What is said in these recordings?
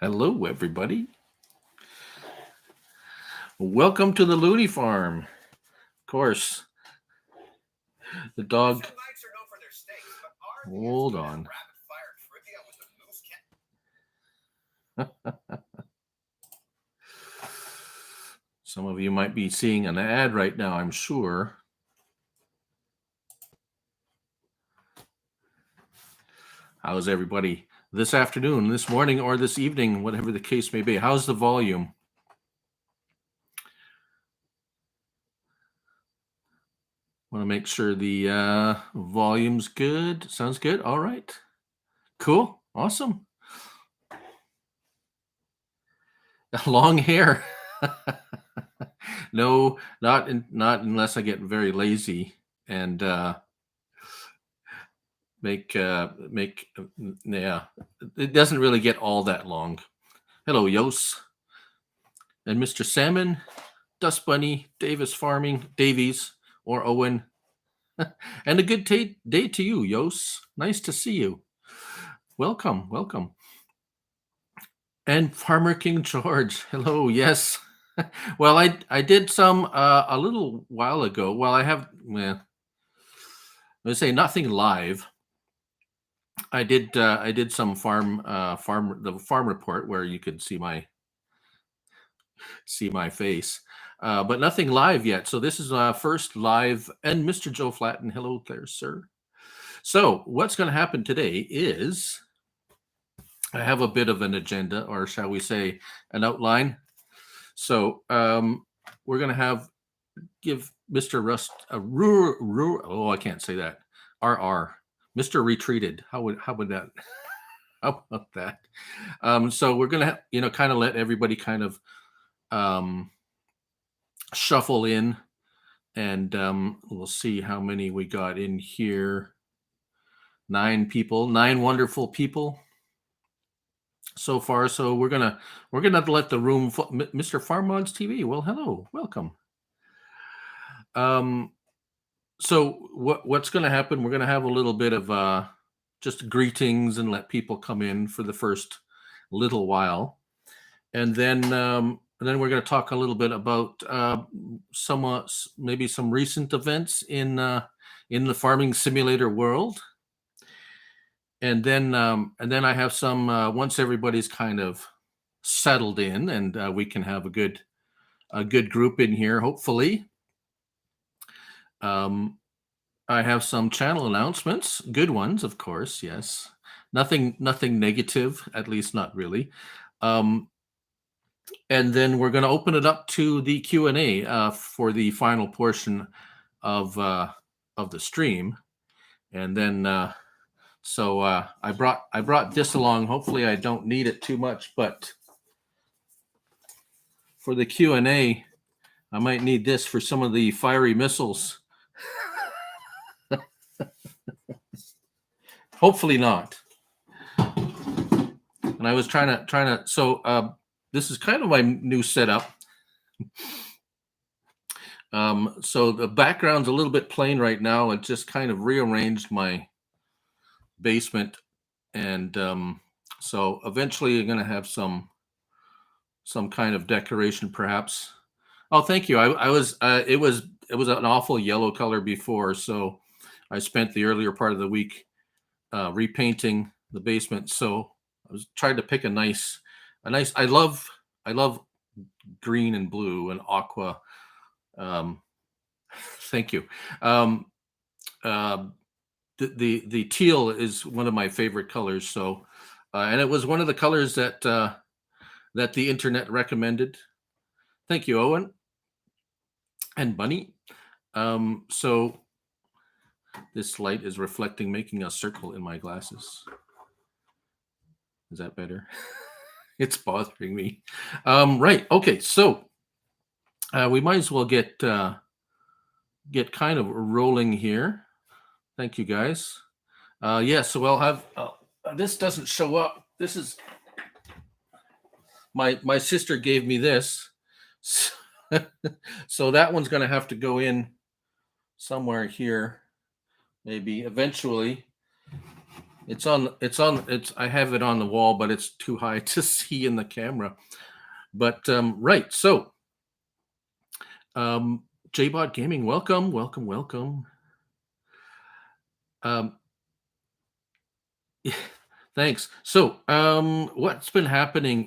Hello, everybody. Welcome to the Looney Farm. Of course, the dog. Hold on. Some of you might be seeing an ad right now, I'm sure. How's everybody this afternoon, this morning, or this evening, whatever the case may be? How's the volume? Want to make sure the volume's good. Sounds good. All right. Cool. Awesome. Long hair. No, not unless I get very lazy and make yeah, it doesn't really get all that long. Hello, Yos and Mr. Salmon, Dust Bunny, Davis Davies, or Owen. And a good day to you, Yos. Nice to see you. Welcome. And Farmer King George. Hello. Yes. Well, I did some a little while ago. Well, I have let's say nothing live. I did some farm report where you could see my face, but nothing live yet. So this is first live. And Mr. Joe Flatten, hello there, sir. So what's going to happen today is I have a bit of an agenda, or shall we say, an outline. So we're going to give Mr. Rust a oh, I can't say that. RR. Mr. Retreated. How would that? How about that? So we're gonna, kind of let everybody kind of shuffle in, and we'll see how many we got in here. 9 people, 9 wonderful people so far. So we're gonna let the room. Mr. Farm Mods TV. Well, hello, welcome. So what's going to happen? We're going to have a little bit of just greetings and let people come in for the first little while, and then we're going to talk a little bit about maybe some recent events in the farming simulator world, and then I have some once everybody's kind of settled in, and we can have a good group in here, hopefully. I have some channel announcements, good ones, of course. Yes, nothing negative, at least not really. And then we're going to open it up to the Q&A for the final portion of the stream. And then so I brought this along. Hopefully, I don't need it too much, but for the Q&A, I might need this for some of the fiery missiles. Hopefully not. And I was trying to. So this is kind of my new setup. So the background's a little bit plain right now. It just kind of rearranged my basement, and so eventually you're going to have some kind of decoration, perhaps. Oh, thank you. I was it was an awful yellow color before, so I spent the earlier part of the week repainting the basement. So I was trying to pick a nice. I love green and blue and aqua. Thank you. The teal is one of my favorite colors. So, and it was one of the colors that the internet recommended. Thank you, Owen and Bunny. So this light is reflecting, making a circle in my glasses. Is that better? It's bothering me. Right. Okay. So we might as well get kind of rolling here. Thank you, guys. Yeah. So I'll have this doesn't show up. This is my sister gave me this, so that one's going to have to go in somewhere here, maybe eventually. It's I have it on the wall, but it's too high to see in the camera. But right. So um JBot Gaming, welcome, welcome, welcome. Um Thanks. So, what's been happening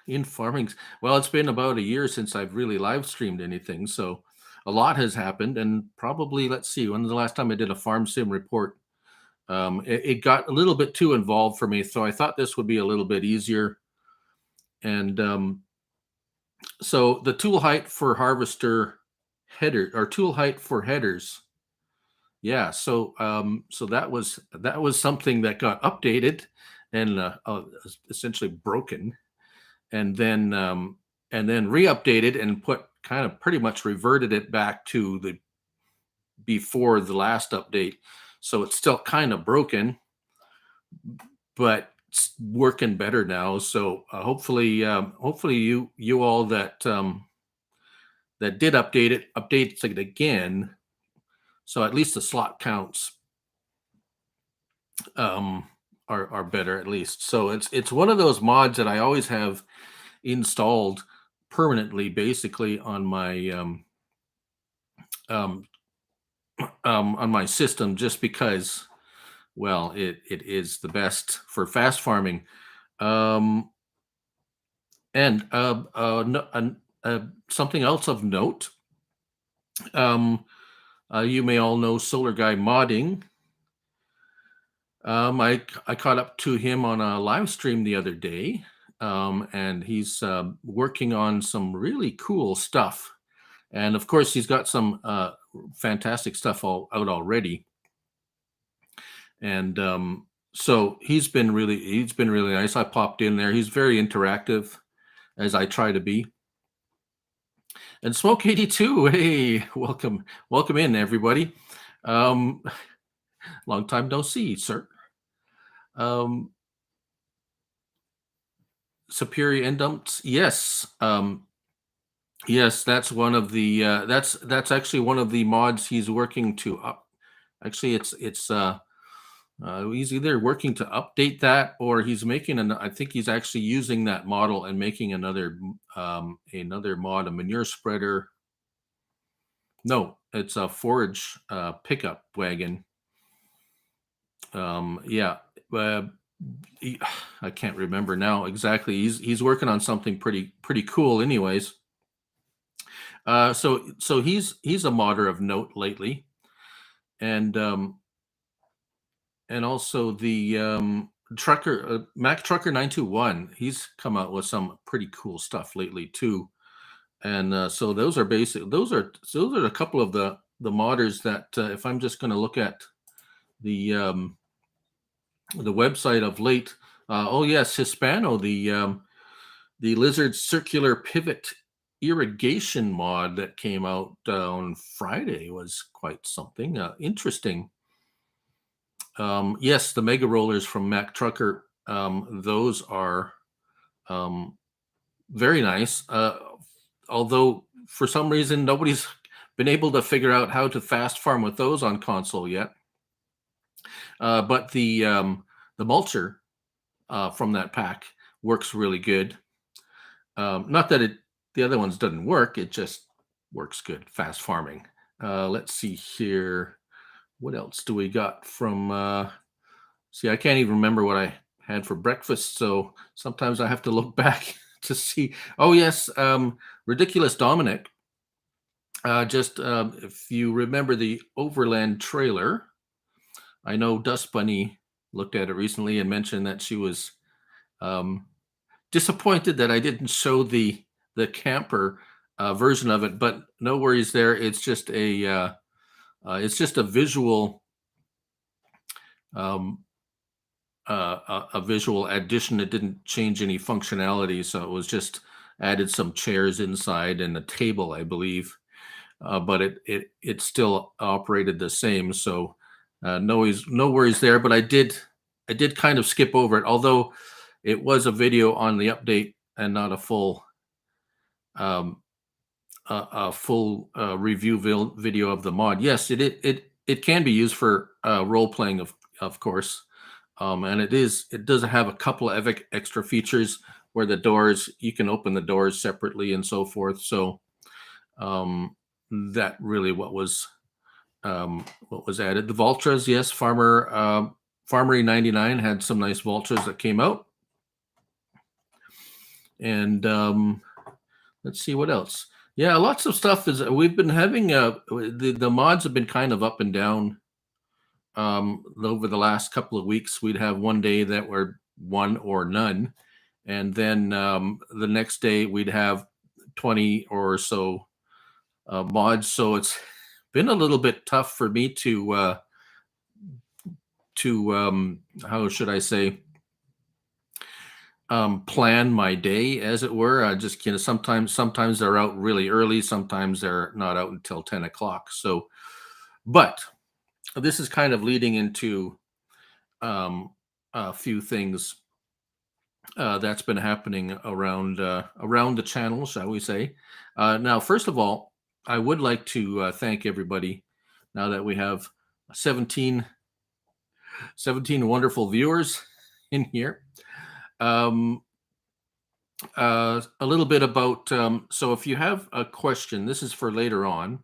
in farming? Well, it's been about a year since I've really live streamed anything, so a lot has happened. And probably, let's see, when was the last time I did a farm sim report? It got a little bit too involved for me, so I thought this would be a little bit easier. And so, the tool height for harvester header or tool height for headers, yeah. So, that was something that got updated and essentially broken, and then re-updated and put kind of pretty much reverted it back to the before the last update. So it's still kind of broken, but it's working better now. So hopefully you all that did update it updates it again. So at least the slot counts um, are better at least. So it's one of those mods that I always have installed permanently, basically um, on my system, just because, well, it is the best for fast farming. Um, and no, something else of note. Um, you may all know Solar Guy Modding. I caught up to him on a live stream the other day, and he's working on some really cool stuff. And of course, he's got some fantastic stuff all out already. And so he's been really nice. I popped in there. He's very interactive, as I try to be. And Smoke 82, hey, welcome in, everybody. Um, long time no see, sir. Um, Superior end dumps, yes. Yes, that's one of the that's actually one of the mods he's working to up. Actually, he's either working to update that, or he's making an. I think he's actually using that model and making another mod, a manure spreader. No, it's a forage pickup wagon. Yeah, uh, I can't remember now exactly. He's working on something pretty cool, anyways. So he's a modder of note lately, and also the trucker Mac Trucker 921. He's come out with some pretty cool stuff lately too. And so those are a couple of the modders that if I'm just going to look at the the website of late. Oh yes, Hispano, the lizard circular pivot irrigation mod that came out on Friday was quite something interesting. Yes, the mega rollers from Mac Trucker, those are um, very nice. Although for some reason nobody's been able to figure out how to fast farm with those on console yet. But the mulcher from that pack works really good. Not that the other ones doesn't work; it just works good. Fast farming. Let's see here. What else do we got from? See, I can't even remember what I had for breakfast, so sometimes I have to look back to see. Oh yes, ridiculous Dominic. Just if you remember the Overland trailer, I know Dust Bunny looked at it recently and mentioned that she was um, disappointed that I didn't show the camper version of it, but no worries there. It's just a visual um, a visual addition. It didn't change any functionality, so it was just added some chairs inside and a table, I believe. But it still operated the same. So no worries there. But I did kind of skip over it, although it was a video on the update and not um, a full review video of the mod. Yes, it can be used for role playing, of course. And it does have a couple of extra features where the doors, you can open the doors separately and so forth. So um, that really what was added. The Vultras, yes, Farmery 99 had some nice Vultras that came out. And let's see what else. Yeah, lots of stuff is we've been having the mods have been kind of up and down over the last couple of weeks. We'd have one day that were one or none, and then the next day we'd have 20 or so mods. So it's been a little bit tough for me to how should I say, plan my day, as it were. I just, sometimes they're out really early, sometimes they're not out until 10 o'clock. So, but this is kind of leading into a few things that's been happening around the channel, shall we say. Now, first of all, I would like to thank everybody now that we have 17 wonderful viewers in here. A little bit about, so if you have a question, this is for later on.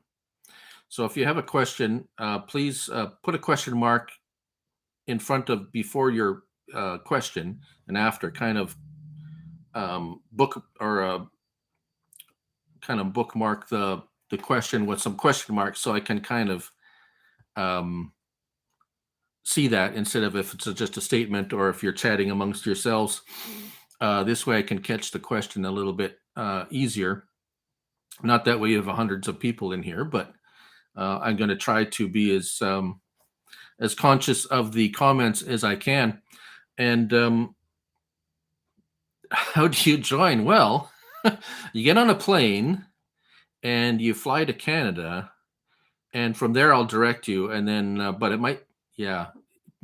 So if you have a question, please put a question mark in front of before your question and after, kind of bookmark the question with some question marks, so I can kind of see that, instead of if it's just a statement or if you're chatting amongst yourselves. This way I can catch the question a little bit easier. Not that we have hundreds of people in here, but I'm going to try to be as conscious of the comments as I can. And how do you join? Well, you get on a plane and you fly to Canada, and from there I'll direct you. And then, but it might, yeah,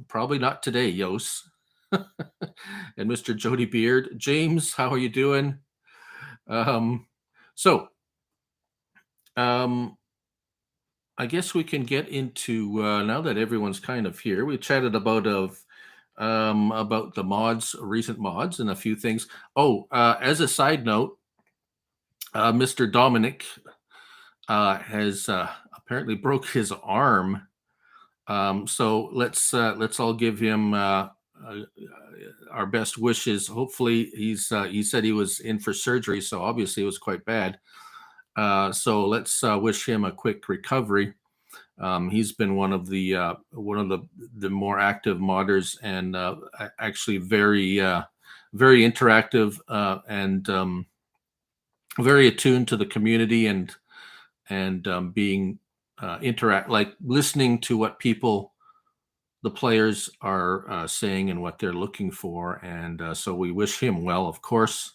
probably not today, Yos. And Mr. Jody Beard, James, how are you doing? So, I guess we can get into now that everyone's kind of here. We chatted about the mods, recent mods, and a few things. Oh, as a side note, Mr. Dominic has apparently broke his arm. So let's all give him our best wishes. Hopefully, he said he was in for surgery, so obviously it was quite bad. So let's wish him a quick recovery. He's been one of the more active modders, and actually very interactive, and very attuned to the community, and being like listening to what the players are saying and what they're looking for. And so we wish him well, of course.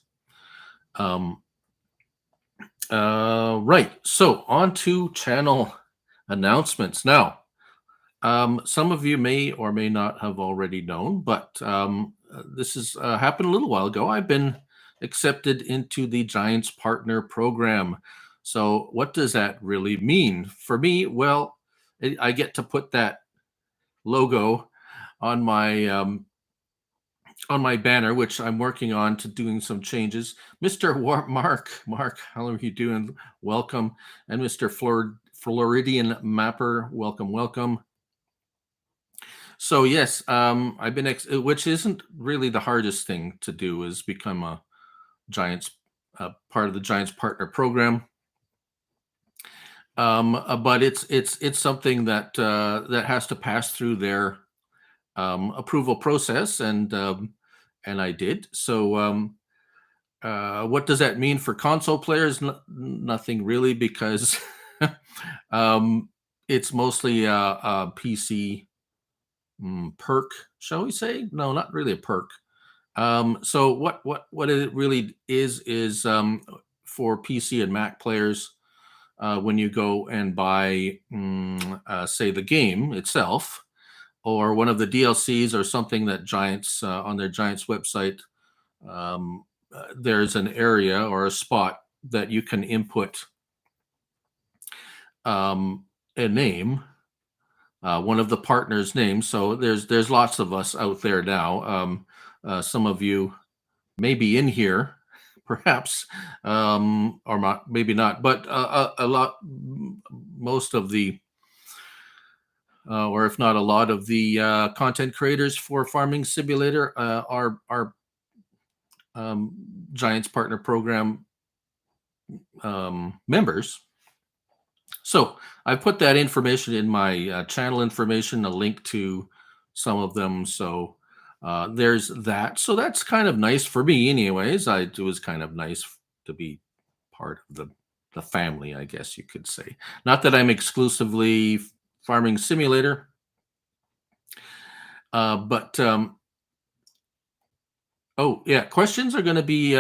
Right. So on to channel announcements. Now, some of you may or may not have already known, but this has happened a little while ago. I've been accepted into the Giants Partner Program. So what does that really mean for me? Well, I get to put that logo on my banner, which I'm working on to doing some changes. Mr. Mark, how are you doing? Welcome. And Mr. Floridian Mapper, welcome. So yes, I've been, which isn't really the hardest thing to do, is become a Giants part of the Giants Partner Program. But it's something that has to pass through their approval process, and I did. So what does that mean for console players? Nothing really, because it's mostly a PC perk, shall we say? No, not really a perk. So what it really is for PC and Mac players, when you go and buy, say, the game itself, or one of the DLCs, or something that Giants, on their Giants website, there's an area or a spot that you can input a name, one of the partners' names. So there's lots of us out there now. Some of you may be in here, perhaps, or not, maybe not, but a lot, most of the, or if not a lot of the content creators for Farming Simulator are Giants Partner Program members. So I put that information in my channel information, a link to some of them. So there's that. So that's kind of nice for me, anyways. It was kind of nice to be part of the family, I guess you could say. Not that I'm exclusively Farming Simulator, but oh yeah, questions are going to be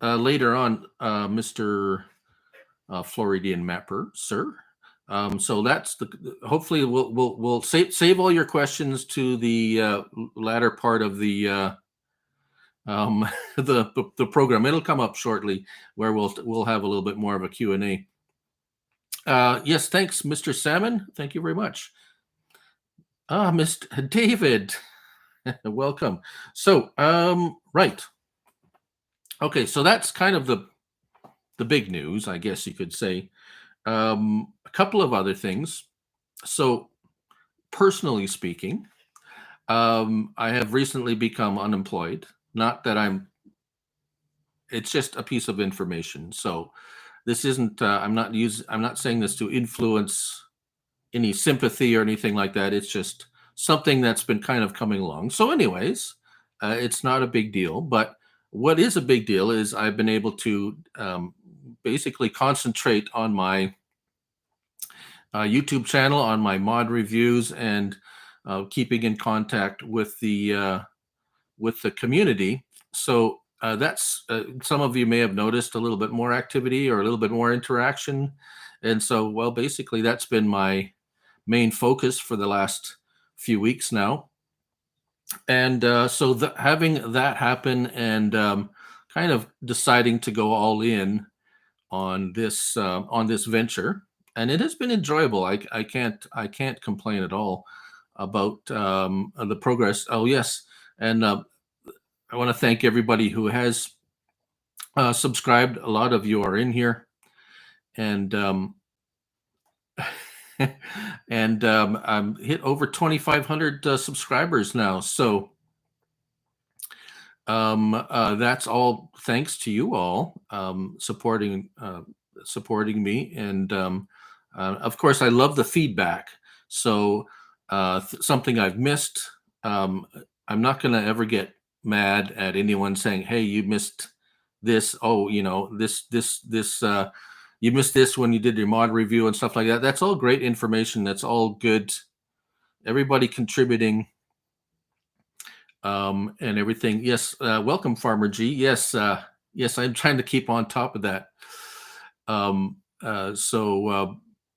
later on, Mr. Floridian Mapper, sir. So that's hopefully we'll save all your questions to the latter part of the um, the program. It'll come up shortly where we'll have a little bit more of a Q&A. Yes, thanks, Mr. Salmon. Thank you very much. Mr. David, welcome. So, right. Okay, so that's kind of the big news, I guess you could say. A couple of other things. So, personally speaking, I have recently become unemployed. Not that it's just a piece of information. So, this isn't. I'm not saying this to influence any sympathy or anything like that. It's just something that's been kind of coming along. So, anyways, it's not a big deal. But what is a big deal is I've been able to basically concentrate on my YouTube channel, on my mod reviews, and keeping in contact with the community. So that's some of you may have noticed a little bit more activity or a little bit more interaction, and so well, basically that's been my main focus for the last few weeks now. And so having that happen and kind of deciding to go all in on this venture, and it has been enjoyable. I can't complain at all about the progress. Oh yes, and I want to thank everybody who has subscribed. A lot of you are in here, and and I'm hit over 2,500 subscribers now. So that's all thanks to you all supporting me, and of course I love the feedback. So something I've missed, I'm not going to ever get mad at anyone saying, hey, you missed this, oh, this you missed this when you did your mod review and stuff like that. That's all great information. That's all good. Everybody contributing and everything. Yes, welcome, Farmer G. Yes, yes, I'm trying to keep on top of that.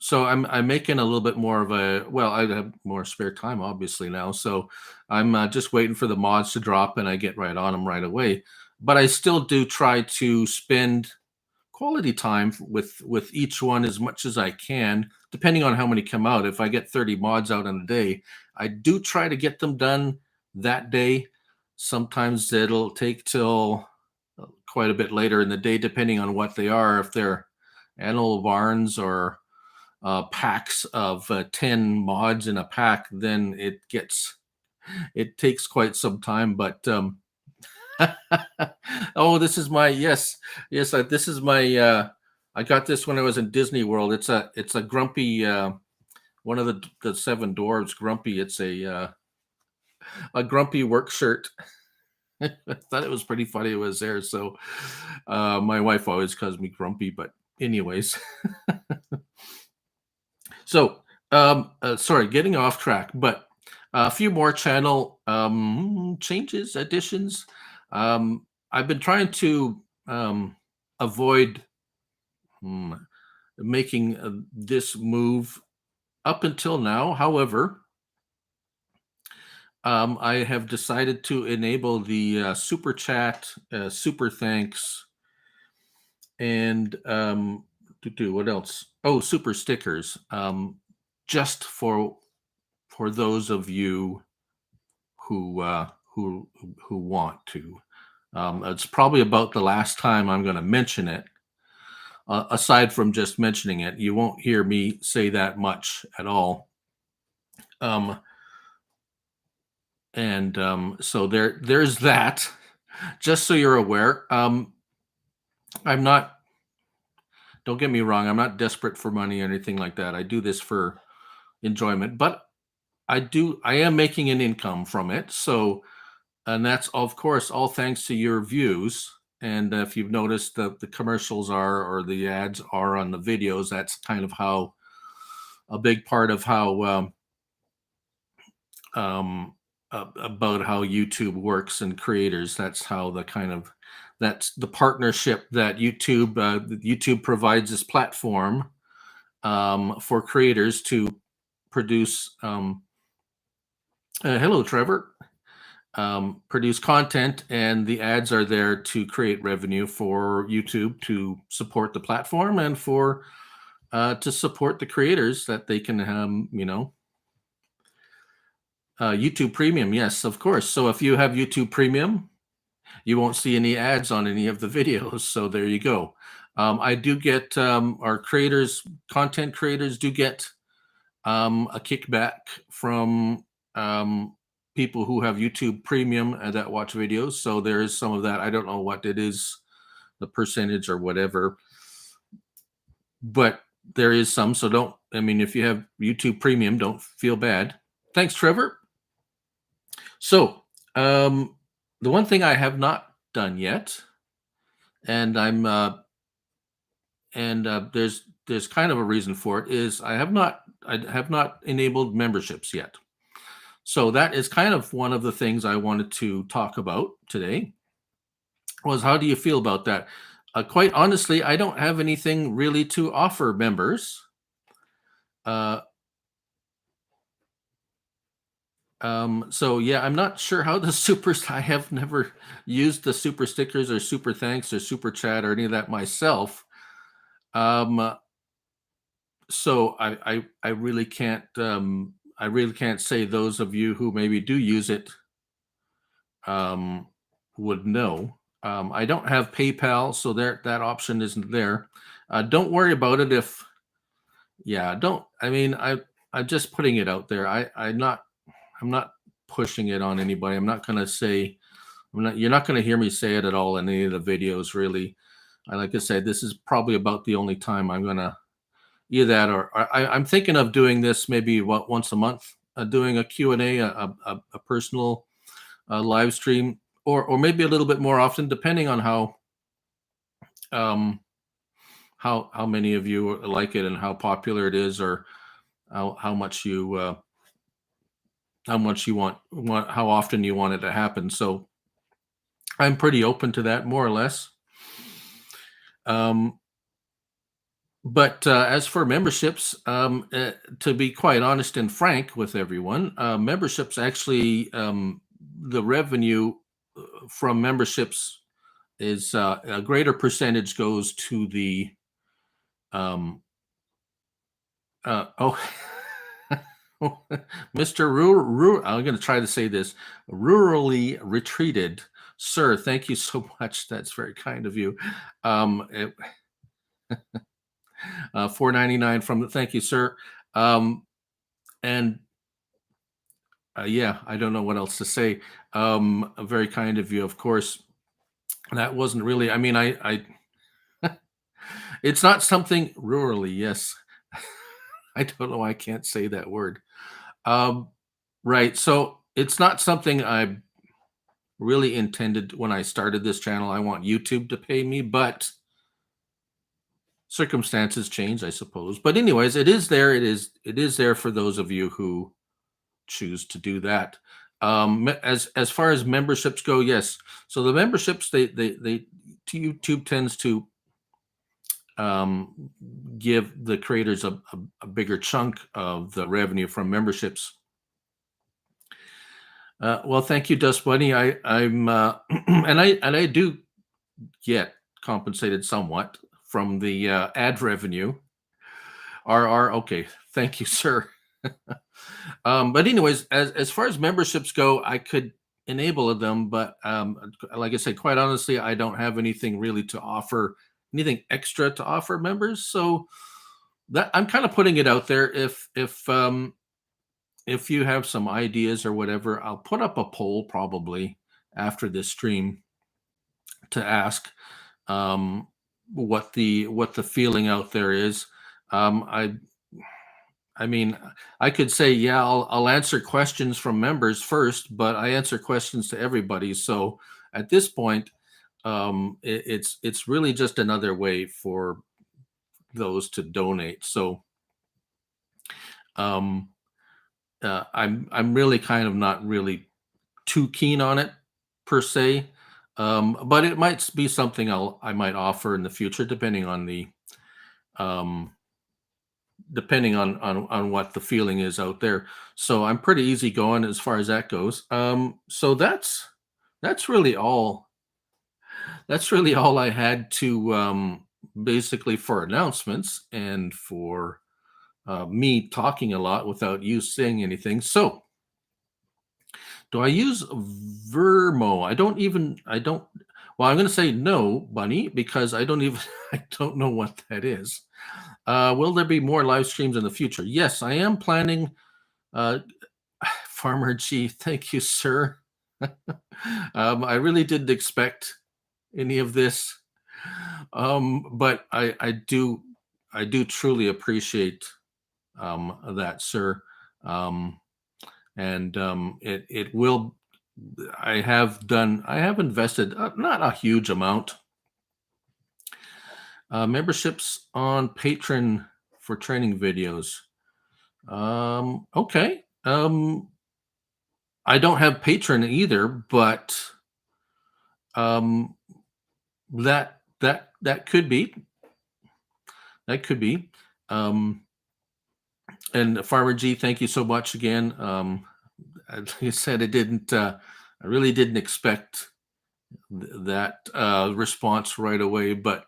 So I'm making a little bit more of a, well, I have more spare time obviously now, so I'm just waiting for the mods to drop and I get right on them right away. But I still do try to spend quality time with each one as much as I can, depending on how many come out. If I get 30 mods out in a day, I do try to get them done that day. Sometimes it'll take till quite a bit later in the day, depending on what they are. If they're animal barns or packs of 10 mods in a pack, then it takes quite some time. But oh, this is my, yes, this is my I got this when I was in Disney World. It's a grumpy one of the seven dwarves, Grumpy. It's a grumpy work shirt. I thought it was pretty funny it was there. So my wife always calls me Grumpy, but anyways. So sorry, getting off track, but a few more channel changes, additions. I've been trying to avoid making this move up until now. However, I have decided to enable the super chat, super thanks, and to do what else? Oh, super stickers. Just for for those of you who who want to. It's probably about the last time I'm going to mention it. Aside from just mentioning it, you won't hear me say that much at all. Um, and so there's that. Just so you're aware, I'm not. Don't get me wrong. I'm not desperate for money or anything like that. I do this for enjoyment, but I am making an income from it. So, and that's of course all thanks to your views. And if you've noticed, the commercials are, or the ads are on the videos, that's kind of how, a big part of how um, about how YouTube works and creators. That's how the kind of, that's the partnership that YouTube provides this platform for creators to produce. Hello, Trevor. Produce content, and the ads are there to create revenue for YouTube to support the platform, and for to support the creators, that they can YouTube Premium. Yes, of course. So if you have YouTube Premium, you won't see any ads on any of the videos. So there you go. I do get our creators, content creators, do get a kickback from people who have YouTube Premium that watch videos. So there is some of that. I don't know what it is, the percentage or whatever, but there is some. So don't, I mean, if you have YouTube Premium, don't feel bad. Thanks, Trevor. So the one thing I have not done yet, and there's kind of a reason for it, is I have not enabled memberships yet. So that is kind of one of the things I wanted to talk about today, was how do you feel about that? Quite honestly, I don't have anything really to offer members. So yeah, I'm not sure how the I have never used the super stickers or super thanks or super chat or any of that myself. So I really can't say those of you who maybe do use it would know. I don't have PayPal, so that option isn't there. Don't worry about it if, yeah, don't. I mean, I'm just putting it out there. I'm not pushing it on anybody. I'm not going to say, you're not going to hear me say it at all in any of the videos, really. Like I said, this is probably about the only time I'm going to, either that, or I'm thinking of doing this maybe once a month, doing a Q&A, a personal live stream, or maybe a little bit more often, depending on how many of you like it and how popular it is, or how much you want, how often you want it to happen. So I'm pretty open to that, more or less. But as for memberships, to be quite honest and frank with everyone, memberships actually, the revenue from memberships is a greater percentage goes to the oh Mr. I'm going to try to say this, rurally retreated. Sir, thank you so much. That's very kind of you. $4.99 from the, thank you, sir. And yeah, I don't know what else to say. Very kind of you, of course. That wasn't really, I mean, I it's not something rurally, yes. I don't know why I can't say that word. Right. So it's not something I really intended when I started this channel. I want YouTube to pay me, but circumstances change, I suppose. But anyways, it is there. It is there for those of you who choose to do that. As far as memberships go, yes. So the memberships, they YouTube tends to give the creators a bigger chunk of the revenue from memberships. Well, thank you, Dust Bunny. I'm and I do get compensated somewhat from the ad revenue. Okay, thank you, sir. But anyways, as far as memberships go, I could enable them, but like I said, quite honestly, I don't have anything really to offer, anything extra to offer members. So that I'm kind of putting it out there. If you have some ideas or whatever, I'll put up a poll probably after this stream to ask what the feeling out there is. Um, I I mean, I could say, yeah, I'll answer questions from members first, but I answer questions to everybody. So at this point, it's really just another way for those to donate. So um, I'm really kind of not really too keen on it per se, but it might be something I might offer in the future, um, depending on what the feeling is out there. So I'm pretty easygoing as far as that goes. So that's really all. That's really all I had to basically for announcements and for me talking a lot without you saying anything. So do I use Vermo? I don't. Well, I'm going to say no, Bunny, because I don't even. I don't know what that is. Will there be more live streams in the future? Yes, I am planning. Uh, Farmer G, thank you, sir. I really didn't expect any of this, but I do truly appreciate that, sir. Um, and it will. I have invested not a huge amount. Memberships on Patreon for training videos. Okay. I don't have Patreon either, but um, that could be. That could be. Um, and Farmer G, thank you so much again. Like I said, I really didn't expect that response right away, but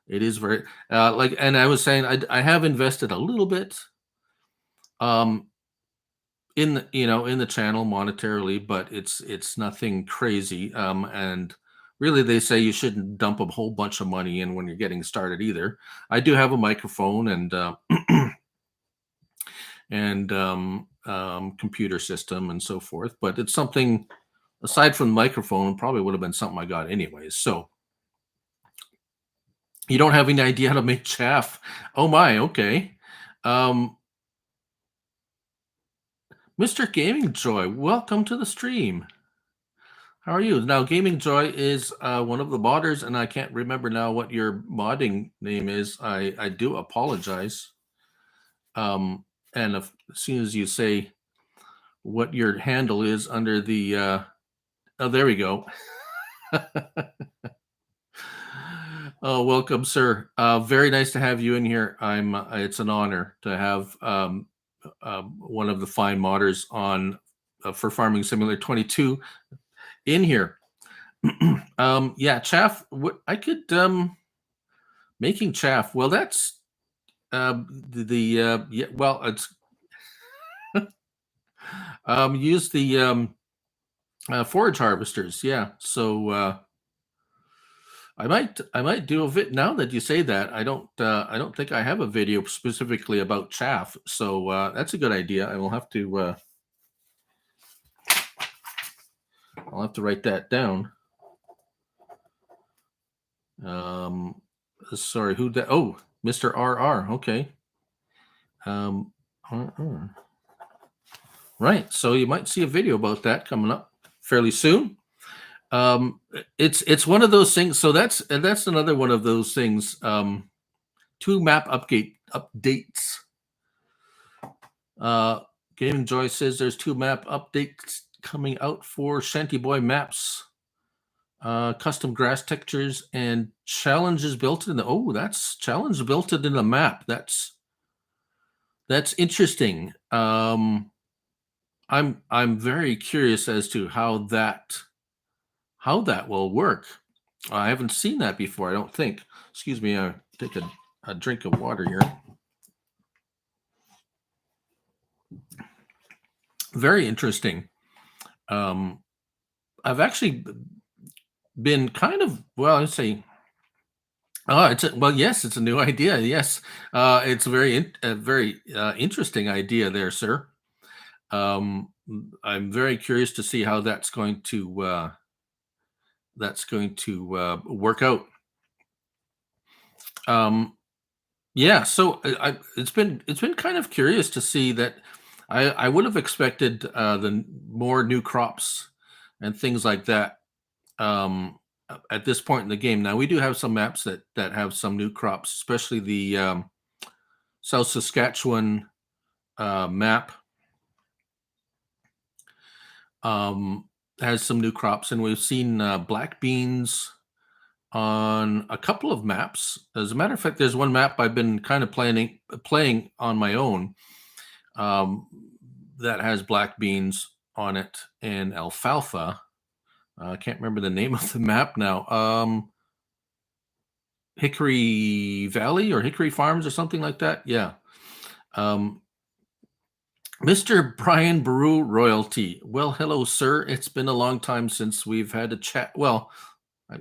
it is very like. And I was saying, I have invested a little bit um, in in the channel monetarily, but it's nothing crazy. And really, they say you shouldn't dump a whole bunch of money in when you're getting started either. I do have a microphone and computer system and so forth, but it's something aside from the microphone. Probably would have been something I got anyways. So you don't have any idea how to make chaff? Oh my, okay. Um, Mr. Gaming Joy, welcome to the stream. How are you? Now, Gaming Joy is one of the modders, and I can't remember now what your modding name is. I do apologize. And as soon as you say what your handle is under the, oh, there we go. Oh, welcome, sir. Very nice to have you in here. It's an honor to have one of the fine modders on for Farming Simulator 22 in here. Yeah, chaff. What I could making chaff. Well, that's yeah. Well, it's use the forage harvesters. Yeah. So I might do a vid now that you say that. I don't think I have a video specifically about chaff. So that's a good idea. I will have to. I'll have to write that down. Sorry, who that? Oh, Mr. RR. Okay. RR. Right. So you might see a video about that coming up fairly soon. It's one of those things. So that's another one of those things. Two map updates. Gaming Joy says there's two map updates coming out for Shanty Boy maps. Custom grass textures and challenges built in the that's challenge built in the map. That's interesting. I'm very curious as to how that will work. I haven't seen that before, I don't think. Excuse me, take a drink of water here. Very interesting. Um, I've actually been kind of, well, let's say, oh, well, yes, it's a new idea. Yes, it's a very interesting idea there, sir. I'm very curious to see how that's going to work out. Um, yeah, so it's been kind of curious to see that I would have expected more new crops and things like that at this point in the game. Now we do have some maps that have some new crops, especially the South Saskatchewan map um, has some new crops, and we've seen black beans on a couple of maps. As a matter of fact, there's one map I've been kind of playing on my own um, that has black beans on it and alfalfa. I can't remember the name of the map now. Hickory Valley or Hickory Farms or something like that. Yeah. Um, Mr. Brian Baru royalty. Well, hello, sir. It's been a long time since we've had a chat. Well,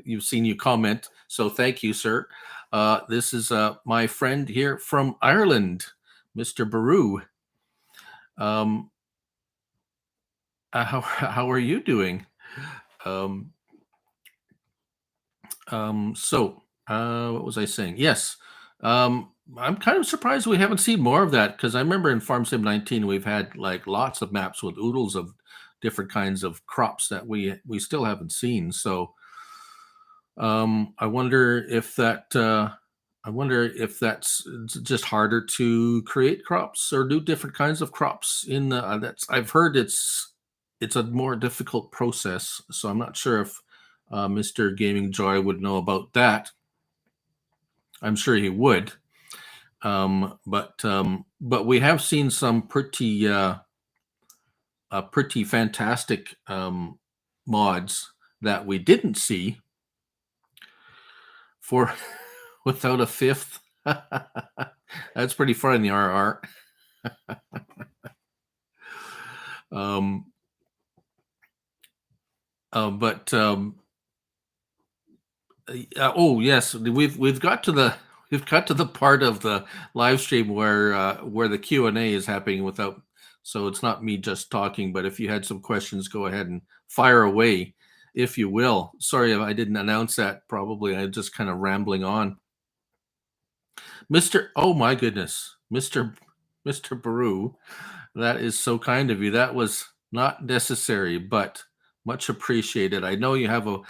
you've seen you comment, so thank you, sir. This is my friend here from Ireland, Mr. Baru. Um, how are you doing? Um, what was I saying? Yes. I'm kind of surprised we haven't seen more of that because I remember in Farm Sim 19 we've had like lots of maps with oodles of different kinds of crops that we still haven't seen. So I wonder if that's just harder to create crops or do different kinds of crops in the that's I've heard it's a more difficult process. So I'm not sure if Mr. Gaming Joy would know about that. I'm sure he would. But we have seen some pretty fantastic mods that we didn't see for without a fifth. That's pretty funny, RR. Um, but oh yes, we've got to the we've got to the part of the live stream where the Q&A is happening without, so it's not me just talking, but if you had some questions, go ahead and fire away, if you will. Sorry if I didn't announce that. Probably I'm just kind of rambling on. Mr. Oh my goodness, Mr. Baru, that is so kind of you. That was not necessary, but much appreciated. I know you have a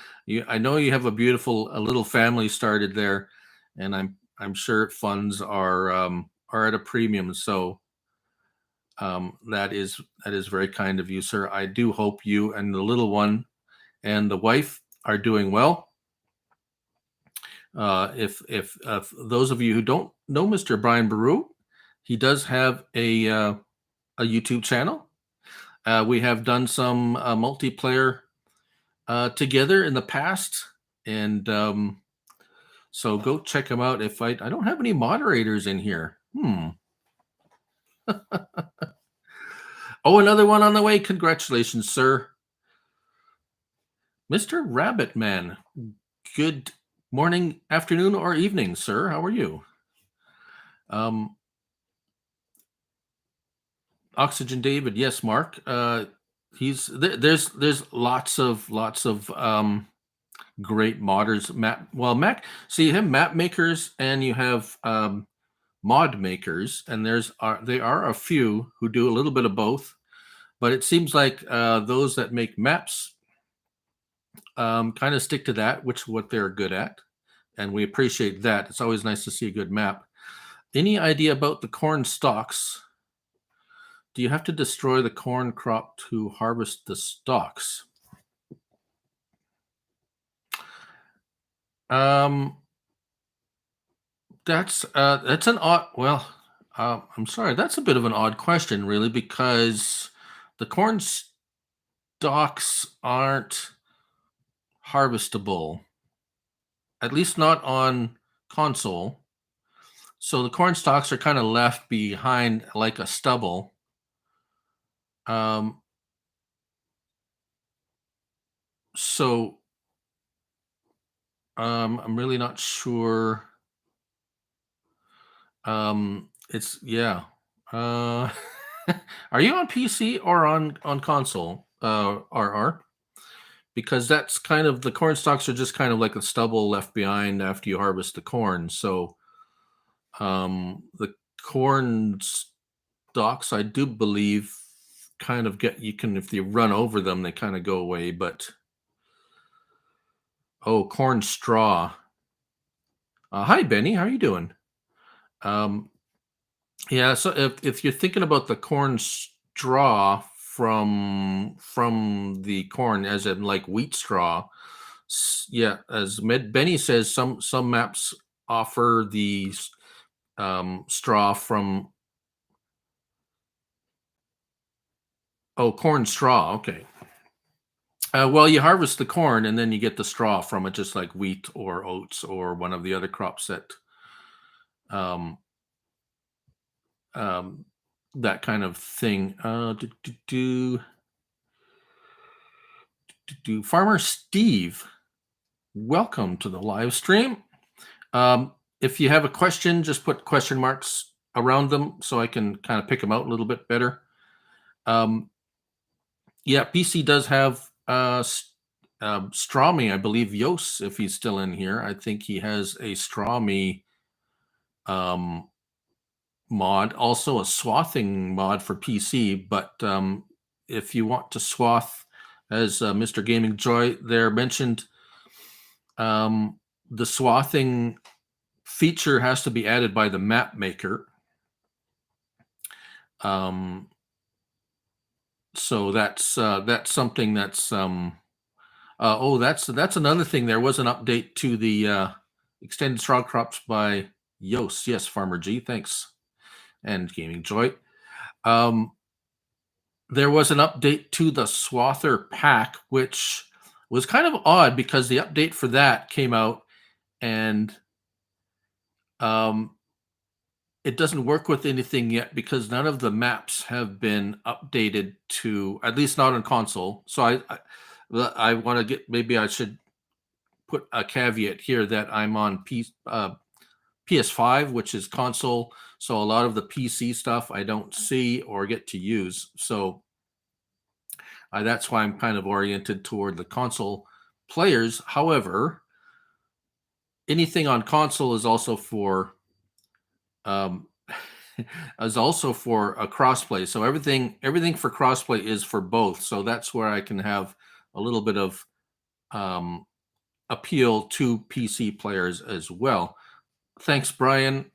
beautiful a little family started there, and I'm sure funds are at a premium. So that is very kind of you, sir. I do hope you and the little one and the wife are doing well. If those of you who don't know Mr. Brian Baru, he does have a YouTube channel. We have done some multiplayer together in the past, and so go check him out. If I don't have any moderators in here. Oh, another one on the way. Congratulations, sir. Mr. Rabbit Man. Good morning, afternoon, or evening, sir. How are you? Oxygen David. Yes, Mark. There's lots of great modders. Mac. So you have map makers and you have mod makers, and they are a few who do a little bit of both. But it seems like those that make maps kind of stick to that, which what they're good at, and we appreciate that. It's always nice to see a good map. Any idea about the corn stalks? Do you have to destroy the corn crop to harvest the stalks? Um, that's an odd. Well, I'm sorry. That's a bit of an odd question, really, because the corn stalks aren't harvestable, at least not on console. So the corn stalks are kind of left behind like a stubble. So I'm really not sure. It's yeah. Uh, are you on PC or on console? RR? Because that's kind of the corn stalks are just kind of like the stubble left behind after you harvest the corn. So the corn stalks, I do believe, kind of get you can if you run over them, they kind of go away. But oh, corn straw. Hi, Benny. How are you doing? Um, yeah. So if you're thinking about the corn straw from the corn, as in like wheat straw, yeah, as Benny says, some maps offer the straw from corn straw. Okay. Well, you harvest the corn and then you get the straw from it, just like wheat or oats or one of the other crops um, um, that kind of thing. Farmer Steve, welcome to the live stream. If you have a question, just put question marks around them so I can kind of pick them out a little bit better. Yeah, PC does have Strawmy, I believe. Yos, if he's still in here, I think he has a Strawmy um, mod, also a swathing mod for PC. But if you want to swath, as Mr. Gaming Joy there mentioned, the swathing feature has to be added by the map maker. So that's something that's that's another thing. There was an update to the extended straw crops by Yos. Yes, Farmer G. Thanks, and Gaming Joy. There was an update to the Swather pack, which was kind of odd because the update for that came out and it doesn't work with anything yet because none of the maps have been updated to, at least not on console. So I want to get, maybe I should put a caveat here that I'm on PS5, which is console. So a lot of the PC stuff I don't see or get to use. So that's why I'm kind of oriented toward the console players. However, anything on console is also for um, is also for a crossplay. So everything for crossplay is for both. So that's where I can have a little bit of appeal to PC players as well. Thanks, Brian.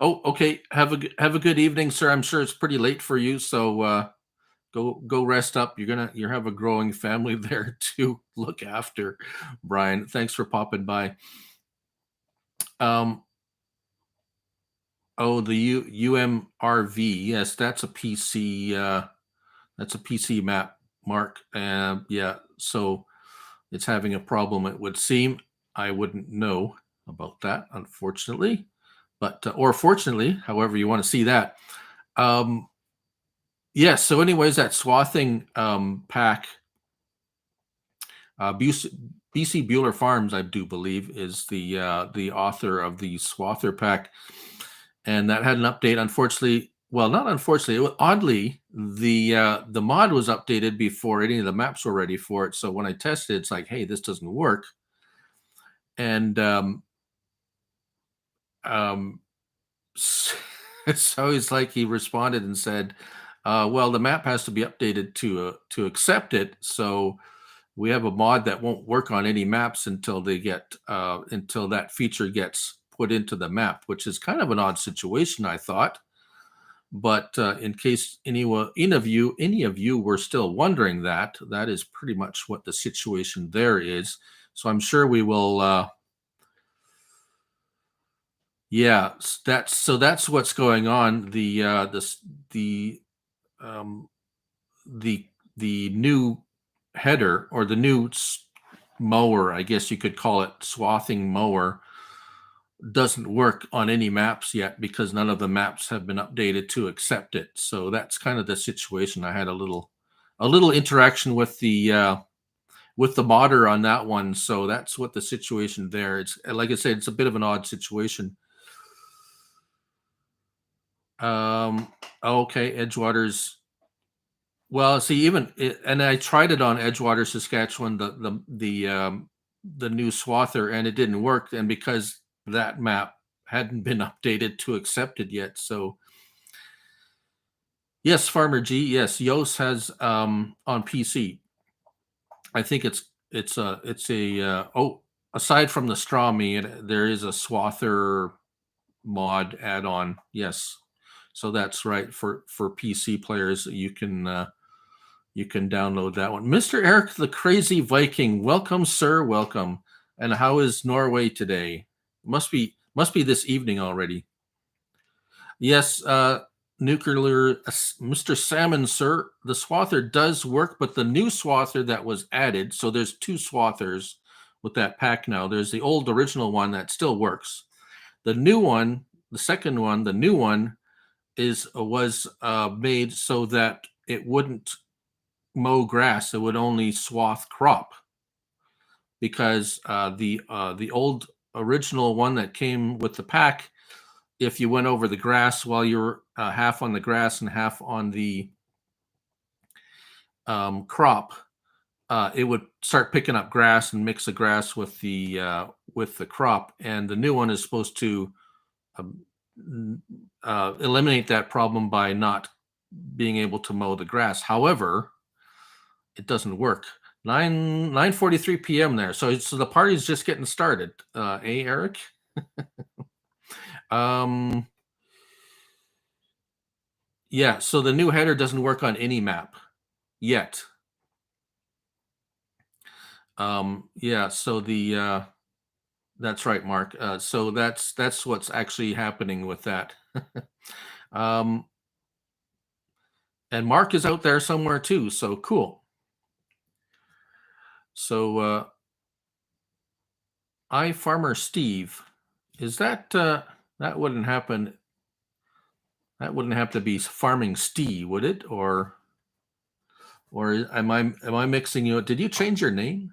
Oh, okay. Have a good evening, sir. I'm sure it's pretty late for you, so go rest up. You have a growing family there to look after, Brian. Thanks for popping by. Oh, the UMRV. Yes, that's a PC. That's a PC map, Mark. Yeah, so it's having a problem. It would seem. I wouldn't know about that, unfortunately, but or fortunately, however you want to see that. Yes. So, anyways, that swathing pack, BC Bueller Farms, I do believe, is the author of the swather pack, and that had an update. Unfortunately, well, not unfortunately, oddly, the mod was updated before any of the maps were ready for it. So when I tested, it's like, hey, this doesn't work, and um, so he's like, he responded and said, well, the map has to be updated to accept it. So we have a mod that won't work on any maps until they get until that feature gets put into the map, which is kind of an odd situation, I thought. But in case any of you were still wondering, that is pretty much what the situation there is. So I'm sure we will. Yeah, that's what's going on. Um, the the new header, or the new mower, I guess you could call it, swathing mower, doesn't work on any maps yet because none of the maps have been updated to accept it. So that's kind of the situation. I had a little a little interaction with the modder on that one. So that's what the situation there. It's like I said, it's a bit of an odd situation. Um, okay, Edgewater's. Well, see, and I tried it on Edgewater, Saskatchewan, the new swather, and it didn't work. And because that map hadn't been updated to accept it yet, so yes, Farmer G, yes, Yoast has on PC. I think it's a oh, aside from the straw meat, there is a swather mod add-on. Yes, so that's right for PC players. You can download that one. Mr. Eric the Crazy Viking, welcome, sir, welcome. And how is Norway today? Must be this evening already. Yes, nuclear, Mr. Salmon, sir. The swather does work, but the new swather that was added. So there's two swathers with that pack now. There's the old original one that still works. The new one, the second one, the new one was made so that it wouldn't mow grass; it would only swath crop, because the old original one that came with the pack, if you went over the grass while you're half on the grass and half on the crop, it would start picking up grass and mix the grass with the crop. And the new one is supposed to eliminate that problem by not being able to mow the grass. However, it doesn't work. 9:43 p.m. there, so the party's just getting started. Eric? Yeah. So the new header doesn't work on any map yet. Yeah. So that's right, Mark. So that's what's actually happening with that. um, and Mark is out there somewhere too. So cool. So Farmer Steve, is that wouldn't happen? That wouldn't have to be Farming Steve, would it? Or am I mixing you? Did you change your name?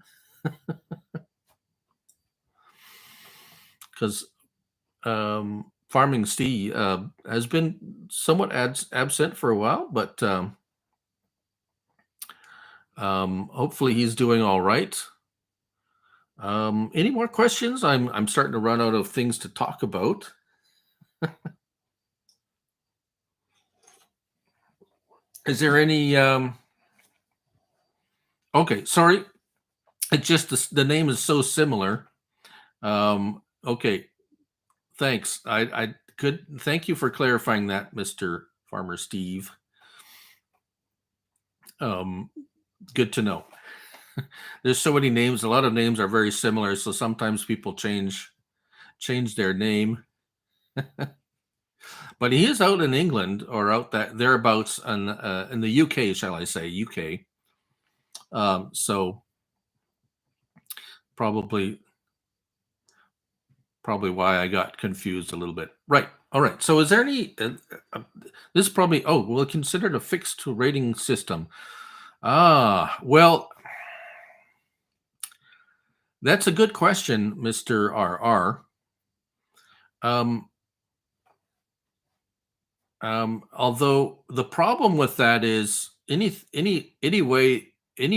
Because Farming Steve has been somewhat absent for a while, but hopefully he's doing all right. Any more questions? I'm starting to run out of things to talk about. Is there any? Okay, sorry. It's just the name is so similar. Okay, thanks. I could thank you for clarifying that, Mr. Farmer Steve. Good to know. There's so many names. A lot of names are very similar, so sometimes people change their name. But he is out in England, or out that thereabouts in the UK, shall I say, UK. So probably why I got confused a little bit. Right. All right. So is there any? This is probably. Oh, well, considered a fixed rating system. Well, that's a good question, Mr. RR. Although the problem with that is any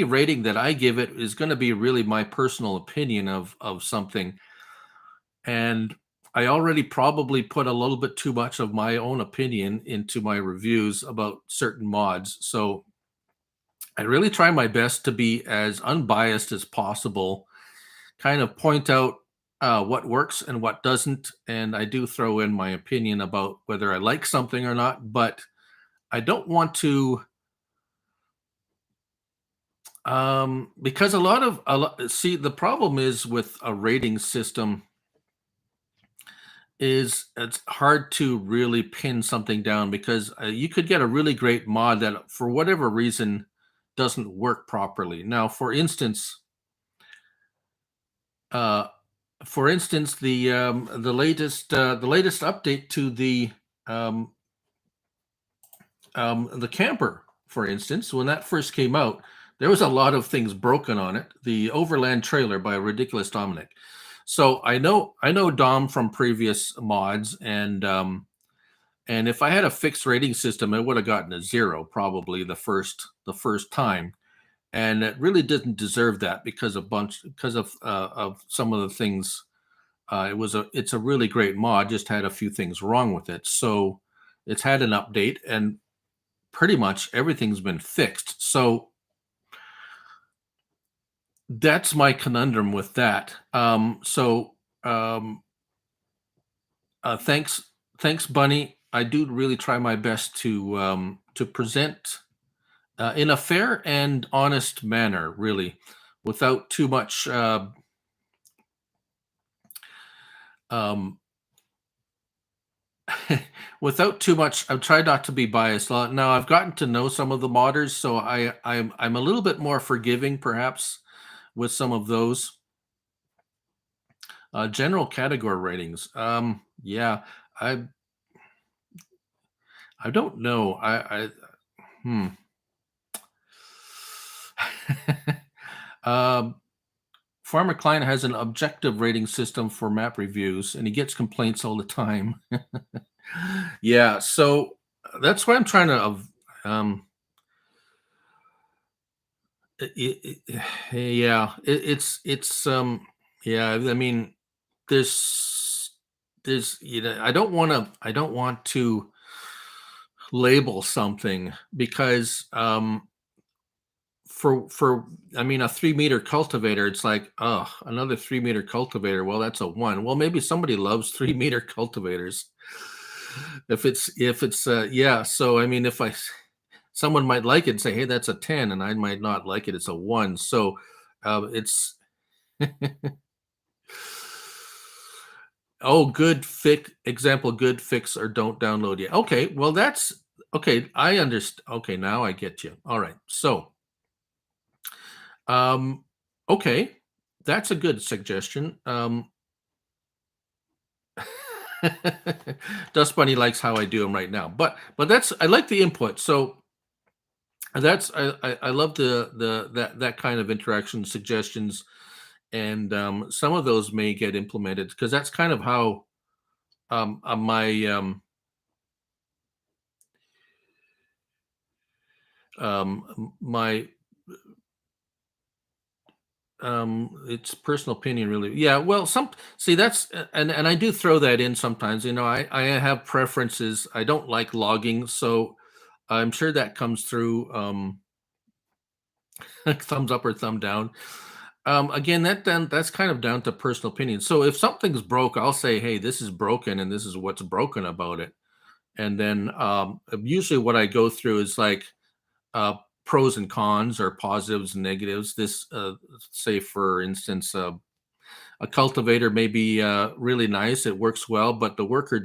rating that I give it is going to be really my personal opinion of something, and I already probably put a little bit too much of my own opinion into my reviews about certain mods. So I really try my best to be as unbiased as possible, kind of point out what works and what doesn't. And I do throw in my opinion about whether I like something or not, but I don't want to, because see, the problem is with a rating system is it's hard to really pin something down, because you could get a really great mod that for whatever reason doesn't work properly. Now, for instance, the latest update to the camper for instance, when that first came out, there was a lot of things broken on it. The Overland Trailer by Ridiculous Dominic. So I know Dom from previous mods, and if I had a fixed rating system, I would have gotten a 0 probably the first time, and it really didn't deserve that because of some of the things. It's a really great mod, just had a few things wrong with it. So it's had an update, and pretty much everything's been fixed. So that's my conundrum with that. Um, thanks, Bunny. I do really try my best to present in a fair and honest manner, really, without too much. Um, Without too much. I've tried not to be biased. Now I've gotten to know some of the modders, so I'm a little bit more forgiving, perhaps, with some of those. General category ratings. Yeah, I I don't know. I hmm. um, Farmer Klein has an objective rating system for map reviews, and he gets complaints all the time. Yeah, so that's why I'm trying to. Um, yeah, yeah. I mean, there's I don't want to label something because for I mean, a 3 meter cultivator, it's like, oh, another 3 meter cultivator. Well, that's a one. Well, maybe somebody loves 3 meter cultivators. If it's yeah. So I mean, if I someone might like it and say, hey, that's a 10, and I might not like it. It's a one. So it's oh, good fix example, good fix or don't download yet. Okay, well that's okay. I understand. Okay, now I get you. All right. So Um, okay, that's a good suggestion. Dust Bunny likes how I do them right now, but that's I like the input. So that's I love that kind of interaction suggestions, and some of those may get implemented because that's kind of how my my it's personal opinion, really. Yeah, well, some see that's and I do throw that in sometimes. I have preferences. I don't like logging, so I'm sure that comes through. Thumbs up or thumb down. Again, that's kind of down to personal opinion. So if something's broke, I'll say, hey, this is broken, and this is what's broken about it. And then usually what I go through is like uh, pros and cons or positives and negatives. This, say, for instance, a cultivator may be really nice. It works well, but the worker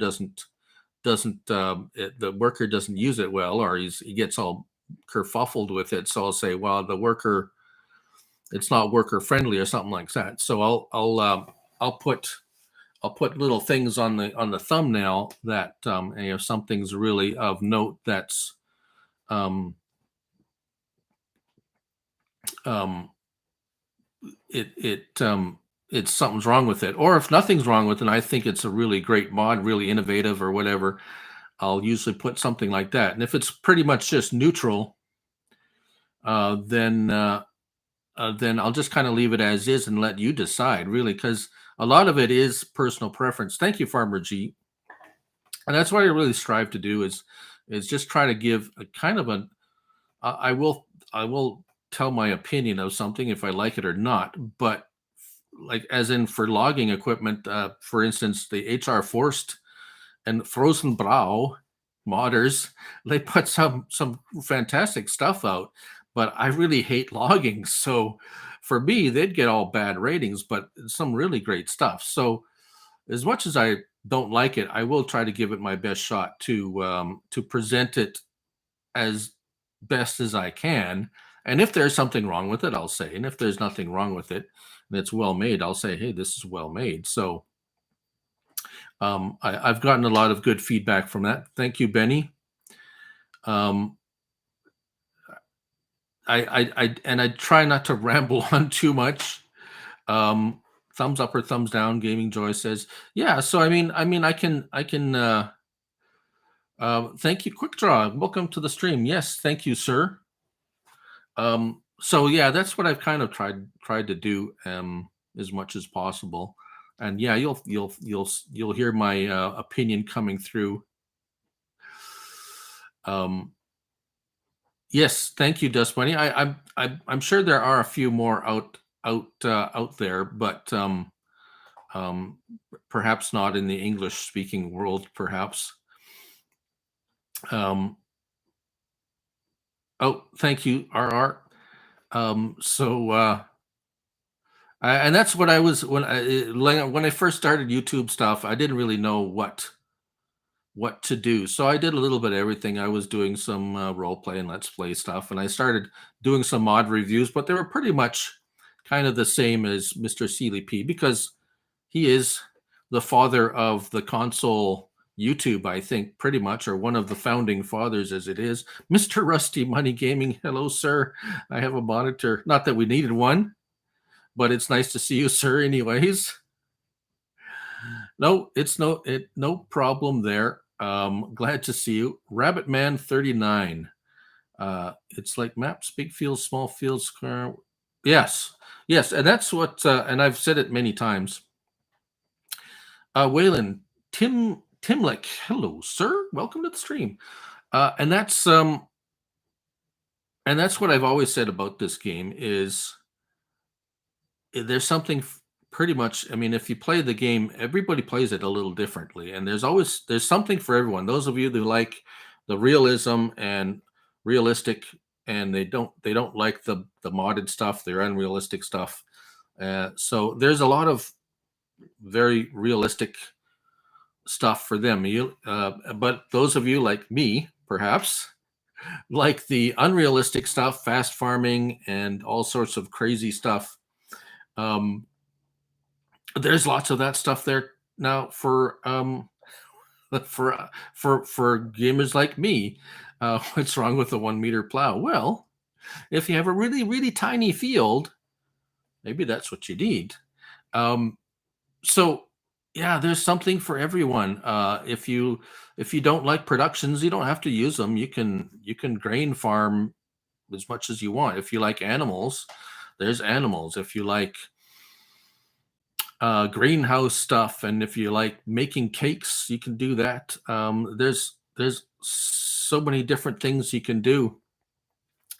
the worker doesn't use it well, or he gets all kerfuffled with it. So I'll say, well, it's not worker friendly or something like that. So I'll put little things on the thumbnail that something's really of note that's um, um, it's something's wrong with it, or if nothing's wrong with it and I think it's a really great mod, really innovative or whatever, I'll usually put something like that. And if it's pretty much just neutral, uh, then uh, then I'll just kind of leave it as is and let you decide, really, because a lot of it is personal preference. Thank you, Farmer G. And that's what I really strive to do is just try to give a kind of a I will tell my opinion of something if I like it or not, but like as in for logging equipment, for instance, the HR Forst and Frozen Brow modders, they put some fantastic stuff out, but I really hate logging. So for me, they'd get all bad ratings, but some really great stuff. So as much as I don't like it, I will try to give it my best shot to present it as best as I can. And if there's something wrong with it, I'll say. And if there's nothing wrong with it and it's well made, I'll say, hey, this is well made. So I've gotten a lot of good feedback from that. Thank you, Benny. Um, I try not to ramble on too much. Um, Thumbs up or thumbs down. Gaming Joy says, yeah. So thank you, Quick Draw. Welcome to the stream. Yes, thank you, sir. So yeah, that's what I've kind of tried to do as much as possible. And yeah, you'll hear my opinion coming through. Yes, thank you, Dust Bunny. I'm sure there are a few more out there, but um, perhaps not in the English speaking world. Perhaps. Um, oh, thank you, RR. And that's what I was when I first started YouTube stuff. I didn't really know what to do, so I did a little bit of everything. I was doing some role play and let's play stuff, and I started doing some mod reviews, but they were pretty much kind of the same as Mr. Sealy P because he is the father of the console YouTube, I think, pretty much, or one of the founding fathers as it is. Mr. Rusty Money Gaming, hello, sir. I have a monitor. Not that we needed one, but it's nice to see you, sir, anyways. No, it's no problem there. Glad to see you. Rabbit Man 39. It's like maps, big fields, small fields, square. Yes, yes, and that's what and I've said it many times. Waylon, Timlick, hello, sir. Welcome to the stream. And that's what I've always said about this game is there's something pretty much. I mean, if you play the game, everybody plays it a little differently, and there's something for everyone. Those of you who like the realism and realistic, and they don't like the modded stuff, the unrealistic stuff. So there's a lot of very realistic stuff for them. But those of you like me, perhaps, like the unrealistic stuff, fast farming, and all sorts of crazy stuff. There's lots of that stuff there now for gamers like me. What's wrong with a 1 meter plow? Well, if you have a really tiny field, maybe that's what you need. So yeah, there's something for everyone. If you don't like productions, you don't have to use them. You can grain farm as much as you want. If you like animals, there's animals. If you like greenhouse stuff, and if you like making cakes, you can do that. There's so many different things you can do,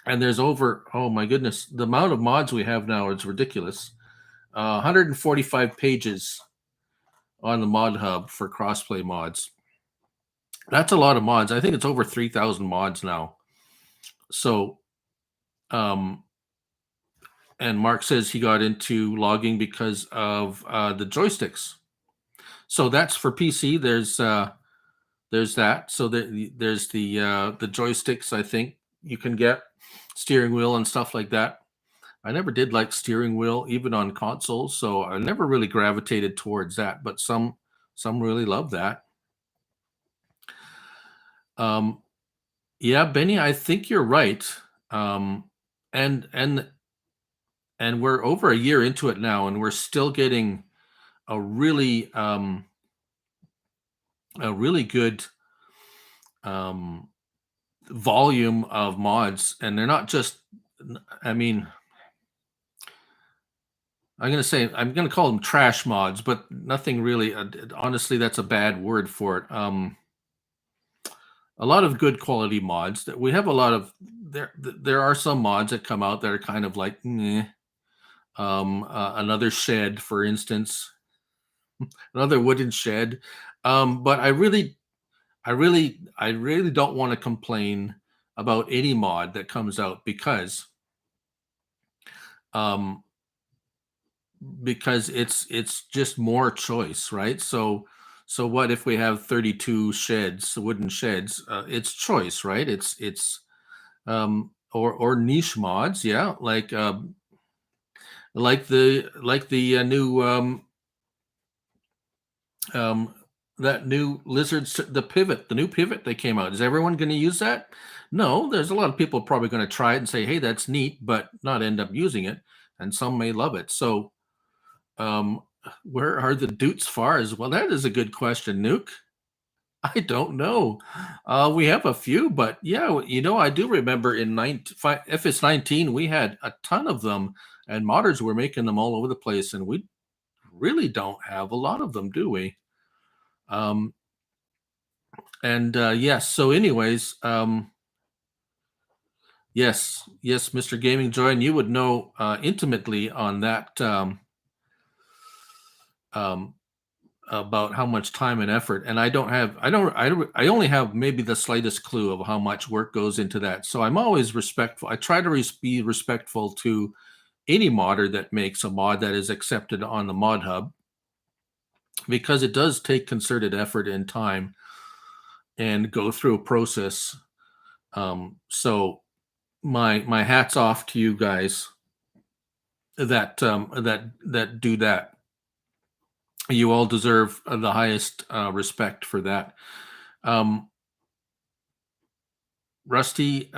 and there's oh my goodness, the amount of mods we have now is ridiculous. 145 pages on the mod hub for crossplay mods. That's a lot of mods. I think it's over 3,000 mods now. So and Mark says he got into logging because of the joysticks. So that's for PC. There's that. So there's the joysticks. I think you can get steering wheel and stuff like that. I never did like steering wheel, even on consoles. So I never really gravitated towards that. But some really love that. Yeah, Benny, I think you're right. And we're over a year into it now, and we're still getting a really good volume of mods, and they're not just. I mean, I'm going to call them trash mods, but nothing really. Honestly, that's a bad word for it. A lot of good quality mods that we have. A lot of there are some mods that come out that are kind of like another shed, for instance, another wooden shed. But I really don't want to complain about any mod that comes out because it's just more choice, right? So what if we have 32 sheds, wooden sheds? It's choice, right? It's or niche mods, yeah, like the new that new lizard, the new pivot they came out. Is everyone going to use that? No, there's a lot of people probably going to try it and say, "Hey, that's neat," but not end up using it, and some may love it. So, um, where are the Dutes fars? Well, that is a good question, Nuke. I don't know. We have a few, but yeah, I do remember in FS19, we had a ton of them, and modders were making them all over the place, and we really don't have a lot of them, do we? Um, and yes, so anyways, yes, Mr. Gaming Joy, and you would know intimately on that um, about how much time and effort. And I only have maybe the slightest clue of how much work goes into that. So I'm always respectful. I try to be respectful to any modder that makes a mod that is accepted on the Mod Hub, because it does take concerted effort and time and go through a process. So my hats off to you guys that do that. You all deserve the highest respect for that. Um, Rusty,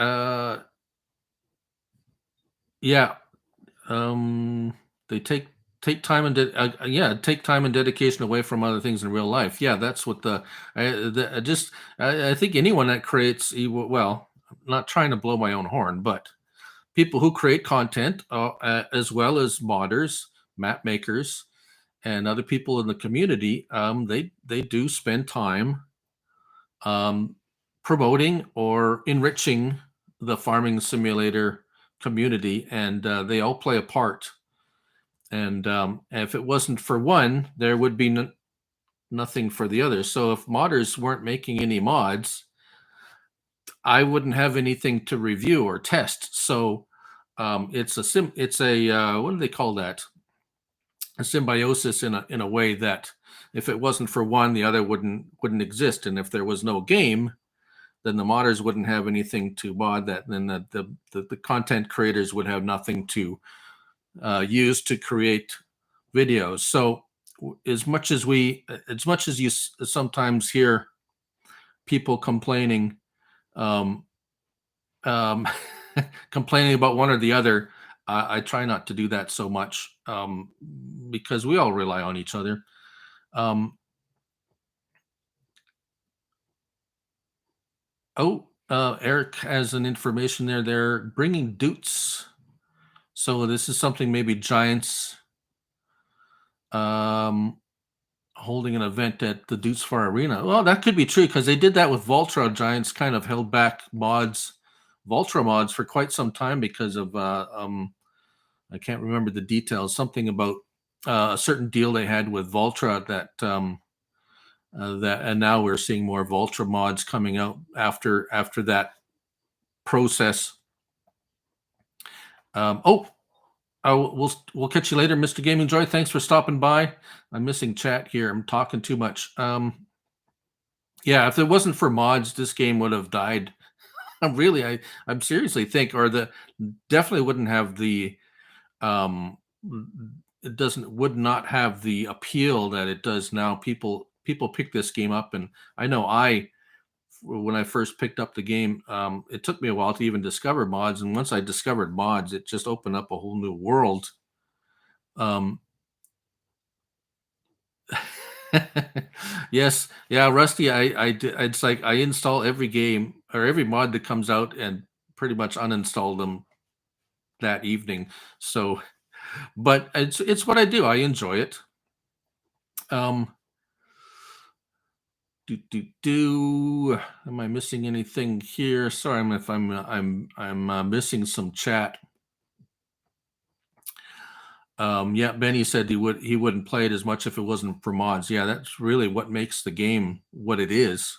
yeah, they take time and take time and dedication away from other things in real life. Yeah, that's what I think anyone that creates, well, I'm not trying to blow my own horn, but people who create content, as well as modders, map makers, and other people in the community, they do spend time um, promoting or enriching the farming simulator community, and they all play a part. And if it wasn't for one, there would be nothing for the other. So if modders weren't making any mods, I wouldn't have anything to review or test. So it's a what do they call that? A symbiosis in a way that if it wasn't for one, the other wouldn't exist. And if there was no game, then the modders wouldn't have anything to mod that. And then the content creators would have nothing to use to create videos. So as much as you sometimes hear people complaining, um, um, complaining about one or the other, I try not to do that so much, because we all rely on each other. Um, Eric has an information there. They're bringing Dutes. So this is something maybe Giants um, holding an event at the Dutes Far Arena. Well, that could be true, because they did that with Voltra. Giants kind of held back Voltra mods for quite some time because of I can't remember the details. Something about a certain deal they had with Voltra and now we're seeing more Voltra mods coming out after that process. Oh, we'll catch you later, Mr. Gaming Joy. Thanks for stopping by. I'm missing chat here. I'm talking too much. Yeah, if it wasn't for mods, this game would have died. I'm seriously think, or definitely wouldn't have the um would not have the appeal that it does now. People pick this game up, and I know when I first picked up the game, it took me a while to even discover mods, and once I discovered mods, it just opened up a whole new world. Yes, yeah, Rusty. It's like I install every game or every mod that comes out and pretty much uninstall them that evening. So, but it's what I do. I enjoy it. Um, Am I missing anything here? Sorry, I'm missing some chat. Yeah, Benny said he wouldn't play it as much if it wasn't for mods. Yeah, that's really what makes the game what it is.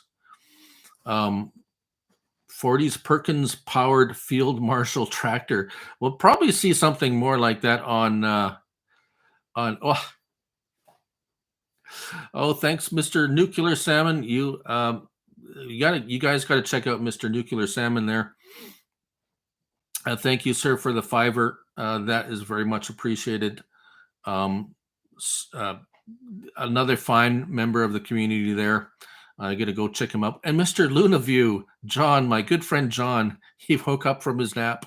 40s Perkins powered field marshal tractor. We'll probably see something more like that on thanks, Mr. Nuclear Salmon. You guys got to check out Mr. Nuclear Salmon there. Thank you, sir, for the $5. That is very much appreciated. Another fine member of the community there. I got to go check him out. And Mr. LunaView, John, my good friend John, he woke up from his nap.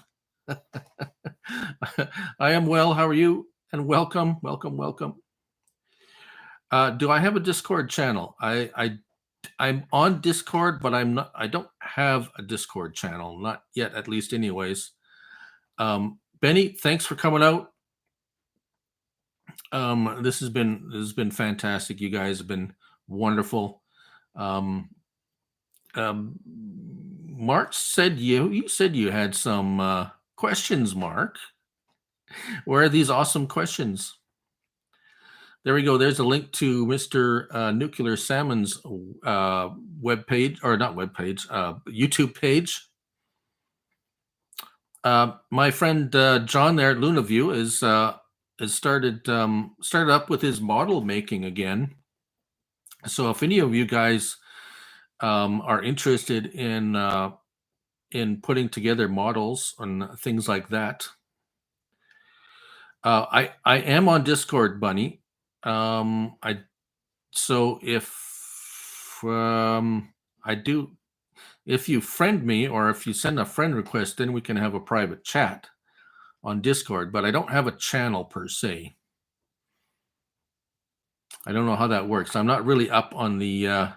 I am well. How are you? And welcome, welcome, welcome. Do I have a Discord channel? I'm on Discord, but I'm not. I don't have a Discord channel, not yet, at least, anyways. Benny, thanks for coming out. This has been fantastic. You guys have been wonderful. Mark said you said you had some questions, Mark. Where are these awesome questions? There we go. There's a link to Mr. Nuclear Salmon's web page, or not web page, YouTube page. My friend John there at LunaView has started up with his model making again. So if any of you guys are interested in putting together models and things like that, I am on Discord, Bunny. So if if you friend me or if you send a friend request, then we can have a private chat on Discord. But I don't have a channel per se. I don't know how that works. I'm not really up on the.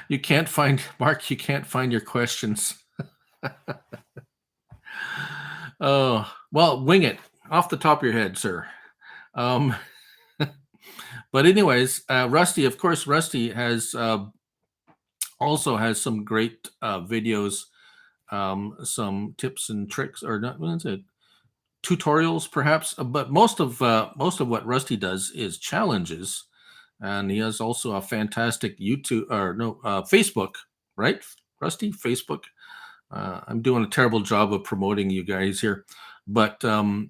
You can't find Mark. You can't find your questions. Oh well, wing it off the top of your head, sir. But anyways, Rusty. Of course, Rusty has also has some great videos, some tips and tricks, or not. What is it? Tutorials, perhaps. But most of what Rusty does is challenges. And he has also a fantastic Facebook, right, Rusty? Facebook. I'm doing a terrible job of promoting you guys here, but a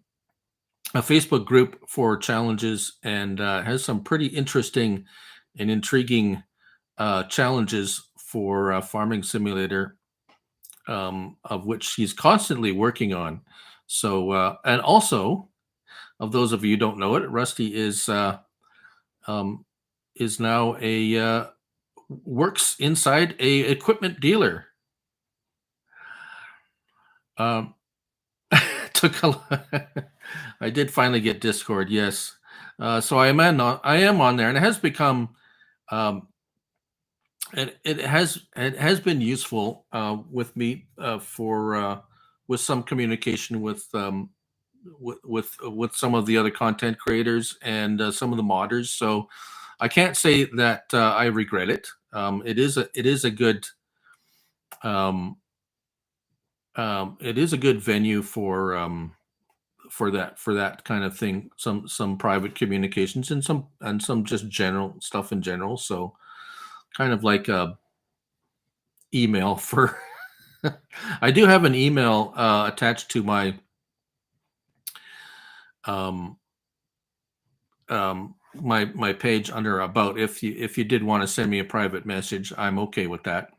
Facebook group for challenges and has some pretty interesting and intriguing challenges for Farming Simulator, of which he's constantly working on. So, and also, of those of you who don't know it, Rusty is now works inside a equipment dealer. Took I did finally get Discord, yes. So I am on there, and it has become it has been useful with me for with some communication with some of the other content creators and some of the modders. So I can't say that I regret it. It is a good venue for that kind of thing. Some private communications and some just general stuff in general. So kind of like a email for. I do have an email attached to my my page under about. If you did want to send me a private message, I'm okay with that.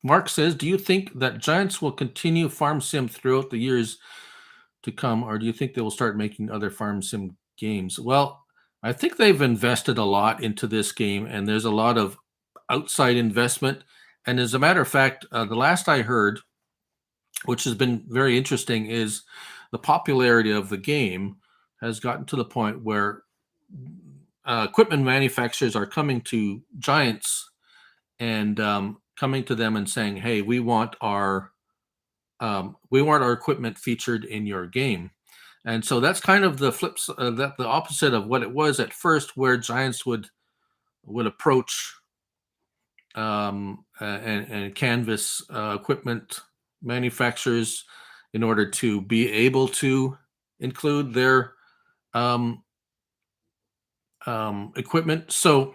Mark says, do you think that Giants will continue Farm Sim throughout the years to come, or do you think they will start making other Farm Sim games? Well, I think they've invested a lot into this game, and there's a lot of outside investment. And as a matter of fact, the last I heard, which has been very interesting, is the popularity of the game has gotten to the point where equipment manufacturers are coming to Giants and coming to them and saying, "Hey, we want our equipment featured in your game." And so that's kind of the the opposite of what it was at first, where Giants would approach and canvas equipment manufacturers in order to be able to include their equipment. So,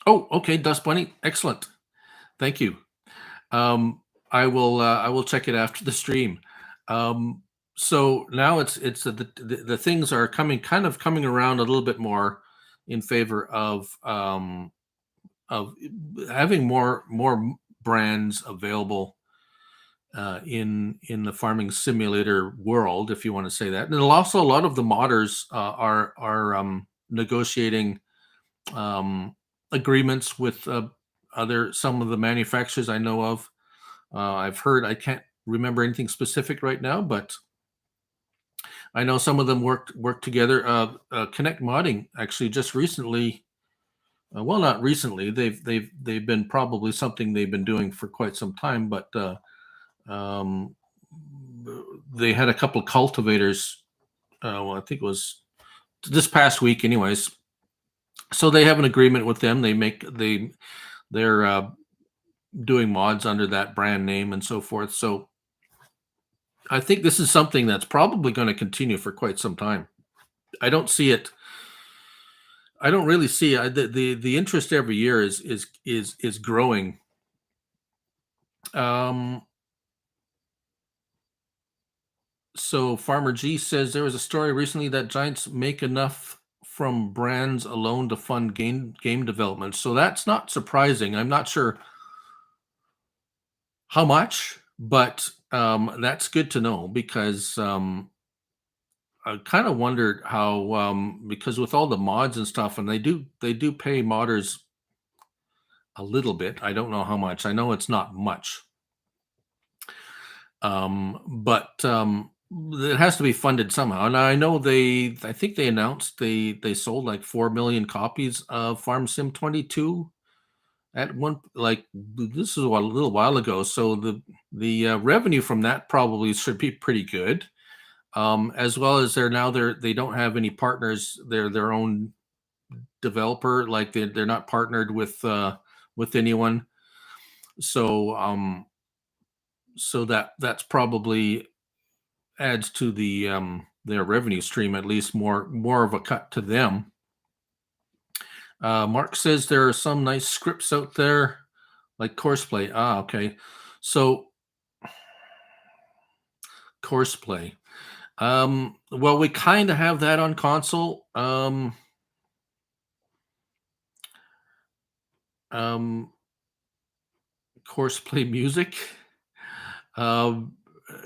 oh, okay, Dust Bunny, excellent, thank you. I will check it after the stream. So now it's the things are coming around a little bit more in favor of having more brands available in the farming simulator world, if you want to say that. And also a lot of the modders are negotiating um, agreements with some of the manufacturers I know of. I've heard, I can't remember anything specific right now, but I know some of them work together. Connect Modding actually just recently, well, not recently. They've been probably something they've been doing for quite some time, but um, they had a couple cultivators. Well, I think it was this past week, anyways. So they have an agreement with them. They're doing mods under that brand name and so forth. So I think this is something that's probably going to continue for quite some time. I don't see it. I don't really see the interest every year is growing. Um, so Farmer G says there was a story recently that Giants make enough from brands alone to fund game development. So that's not surprising. I'm not sure how much, but that's good to know because I kind of wondered how because with all the mods and stuff, and they do pay modders a little bit. I don't know how much. I know it's not much, but it has to be funded somehow. And I know I think they announced they sold like 4 million copies of Farm Sim 22 at one, like this is a little while ago. So the revenue from that probably should be pretty good. As well as they don't have any partners. They're their own developer. Like they're not partnered with anyone. So so that's probably adds to their revenue stream, at least more of a cut to them. Mark says there are some nice scripts out there, like Courseplay. Ah, okay. So Courseplay. Well, we kind of have that on console. Um, Courseplay music. Um,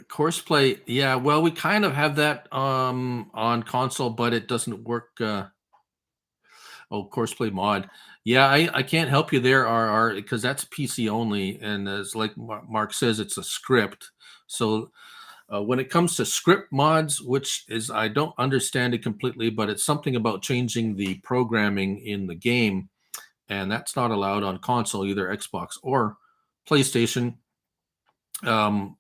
Courseplay. Yeah. Well, we kind of have that on console, but it doesn't work. Oh, Courseplay mod. Yeah, I can't help you there, RR, because that's PC only, and as like Mark says, it's a script. So when it comes to script mods, which is I don't understand it completely, but it's something about changing the programming in the game, and that's not allowed on console, either Xbox or PlayStation. Um,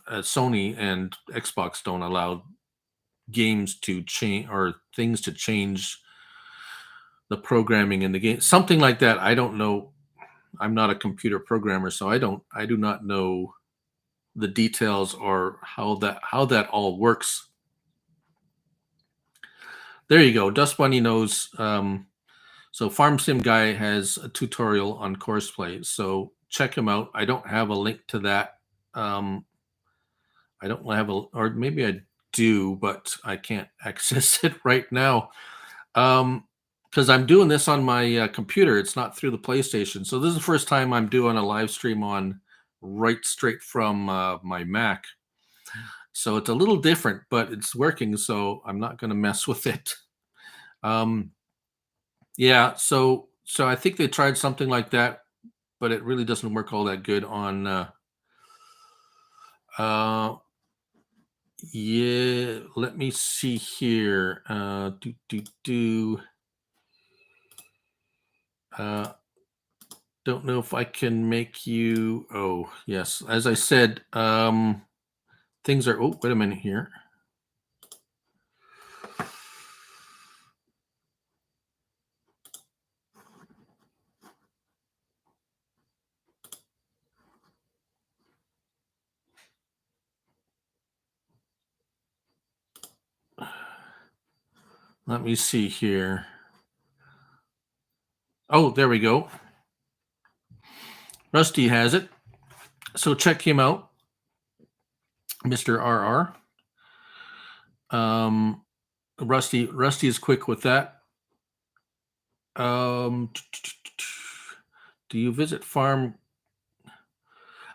Sony and Xbox don't allow games to change or things to change the programming in the game, something like that. I don't know. I'm not a computer programmer, so I do not know the details or how that all works. There you go. Dust Bunny knows. So Farm Sim Guy has a tutorial on Courseplay, so check him out. I don't have a link to that. I don't have or maybe I do, but I can't access it right now. Because I'm doing this on my computer. It's not through the PlayStation. So this is the first time I'm doing a live stream on right straight from my Mac. So it's a little different, but it's working. So I'm not going to mess with it. Um, yeah. So I think they tried something like that, but it really doesn't work all that good on. Uh, yeah. Let me see here. Uh, don't know if I can make you. Oh, yes. As I said, things are. Oh, wait a minute here. Let me see here. Oh, there we go. Rusty has it. So check him out, Mr. RR. Rusty is quick with that. Do you visit farm?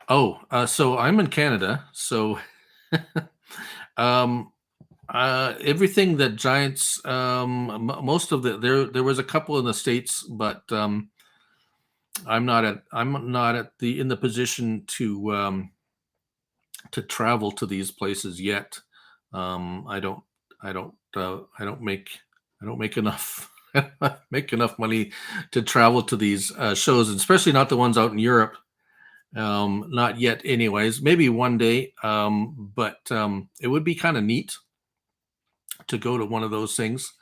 Oh, so I'm in Canada. So, um, Everything that Giants, most of there was a couple in the States, but I'm not at the in the position to travel to these places yet. I don't I don't make enough make enough money to travel to these shows, especially not the ones out in Europe. Not yet, anyways. Maybe one day, but it would be kind of neat to go to one of those things.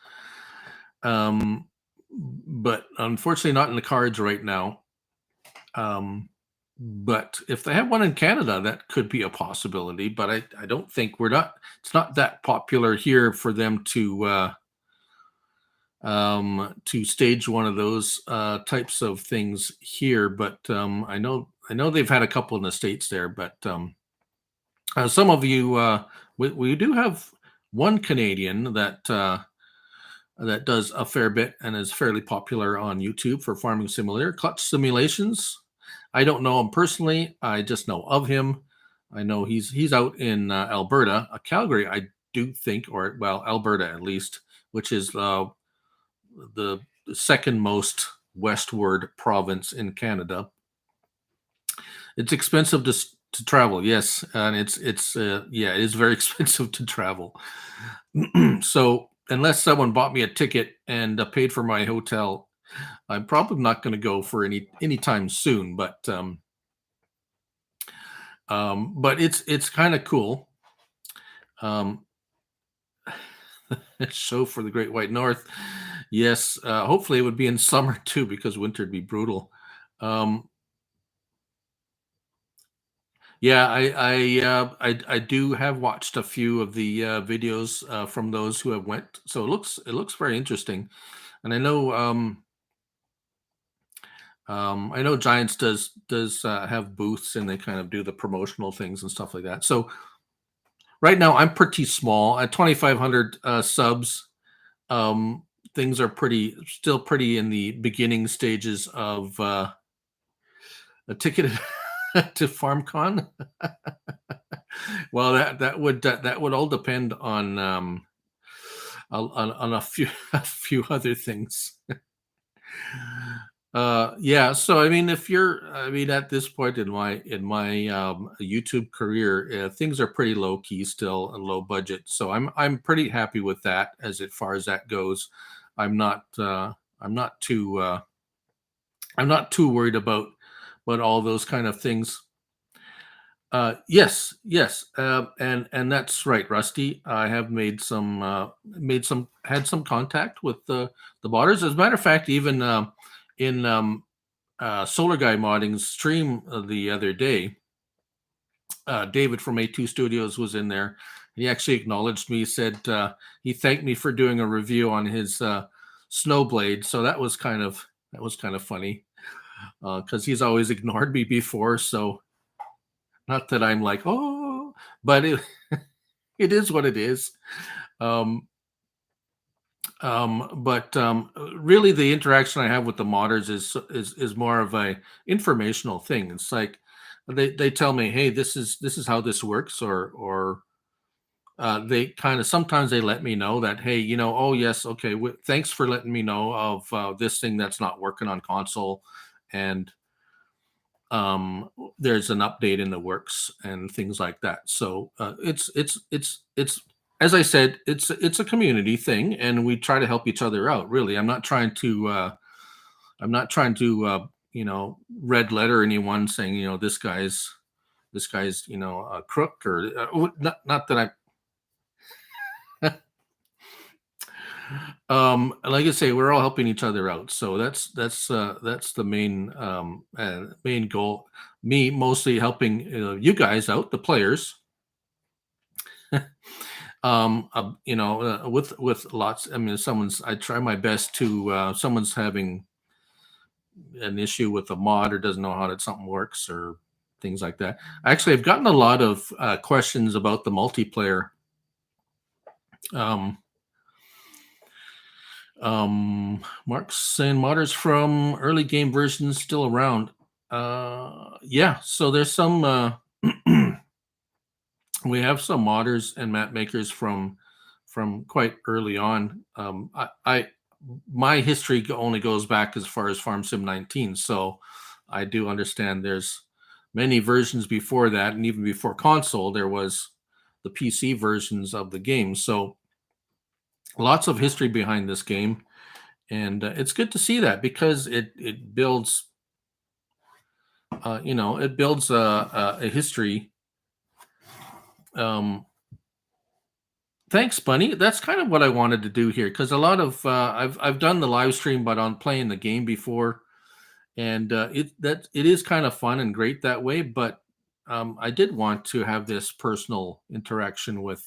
Um, but unfortunately, not in the cards right now. Um, but if they have one in Canada, that could be a possibility. But I don't think we're not. It's not that popular here for them to stage one of those types of things here. But I know they've had a couple in the states there. But some of you, we do have one Canadian that does a fair bit and is fairly popular on YouTube for farming simulator, Clutch Simulations. I don't know him personally. I just know of him. I know he's out in Alberta, Calgary, I do think, or well, Alberta at least, which is the second most westward province in Canada. It's expensive to travel, yes, and it's yeah, it is very expensive to travel. So unless someone bought me a ticket and paid for my hotel, I'm probably not going to go for anytime soon. But it's kind of cool. Um, show for the Great White North. Yes, hopefully it would be in summer too, because winter would be brutal. Um, yeah, I do have watched a few of the videos from those who have went, so it looks very interesting, and I know Giants does have booths and they kind of do the promotional things and stuff like that. So right now I'm pretty small at 2,500 subs. Um, things are still pretty in the beginning stages of a ticket to FarmCon. Well, that would all depend on a few a few other things. Yeah, so I mean, I mean, at this point in my YouTube career, things are pretty low key still and low budget. So I'm pretty happy with that as far as that goes. I'm not uh, I'm not too uh, I'm not too worried about all those kind of things. Yes, yes, and that's right, Rusty. I have had some contact with the modders. As a matter of fact, even in Solar Guy Modding's stream the other day, David from A2 Studios was in there. He actually acknowledged me, said he thanked me for doing a review on his Snowblade. So that was kind of funny because he's always ignored me before. So not that I'm like, oh, but it is what it is. Um, but really, the interaction I have with the modders is more of a informational thing. It's like they tell me, hey, this is how this works, or they kind of sometimes they let me know that, hey, oh yes, okay, thanks for letting me know of this thing that's not working on console, and there's an update in the works and things like that. So it's as I said, it's a community thing, and we try to help each other out. Really, I'm not trying to red letter anyone saying this guy's a crook or not that I. Like I say, we're all helping each other out, so that's the main goal. Me mostly helping you guys out, the players. With lots. I mean, I try my best to. Someone's having an issue with a mod or doesn't know how something works or things like that. Actually, I've gotten a lot of questions about the multiplayer. Um, Mark's saying modders from early game versions still around. Yeah, so there's some we have some modders and map makers from from quite early on. My history only goes back as far as Farm Sim 19, so I do understand there's many versions before that, and even before console, there was the PC versions of the game. So lots of history behind this game, and it's good to see that because it builds, it builds a history. Um, Thanks, Bunny. That's kind of what I wanted to do here because a lot of I've done the live stream, but on playing the game before, and it is kind of fun and great that way. But I did want to have this personal interaction with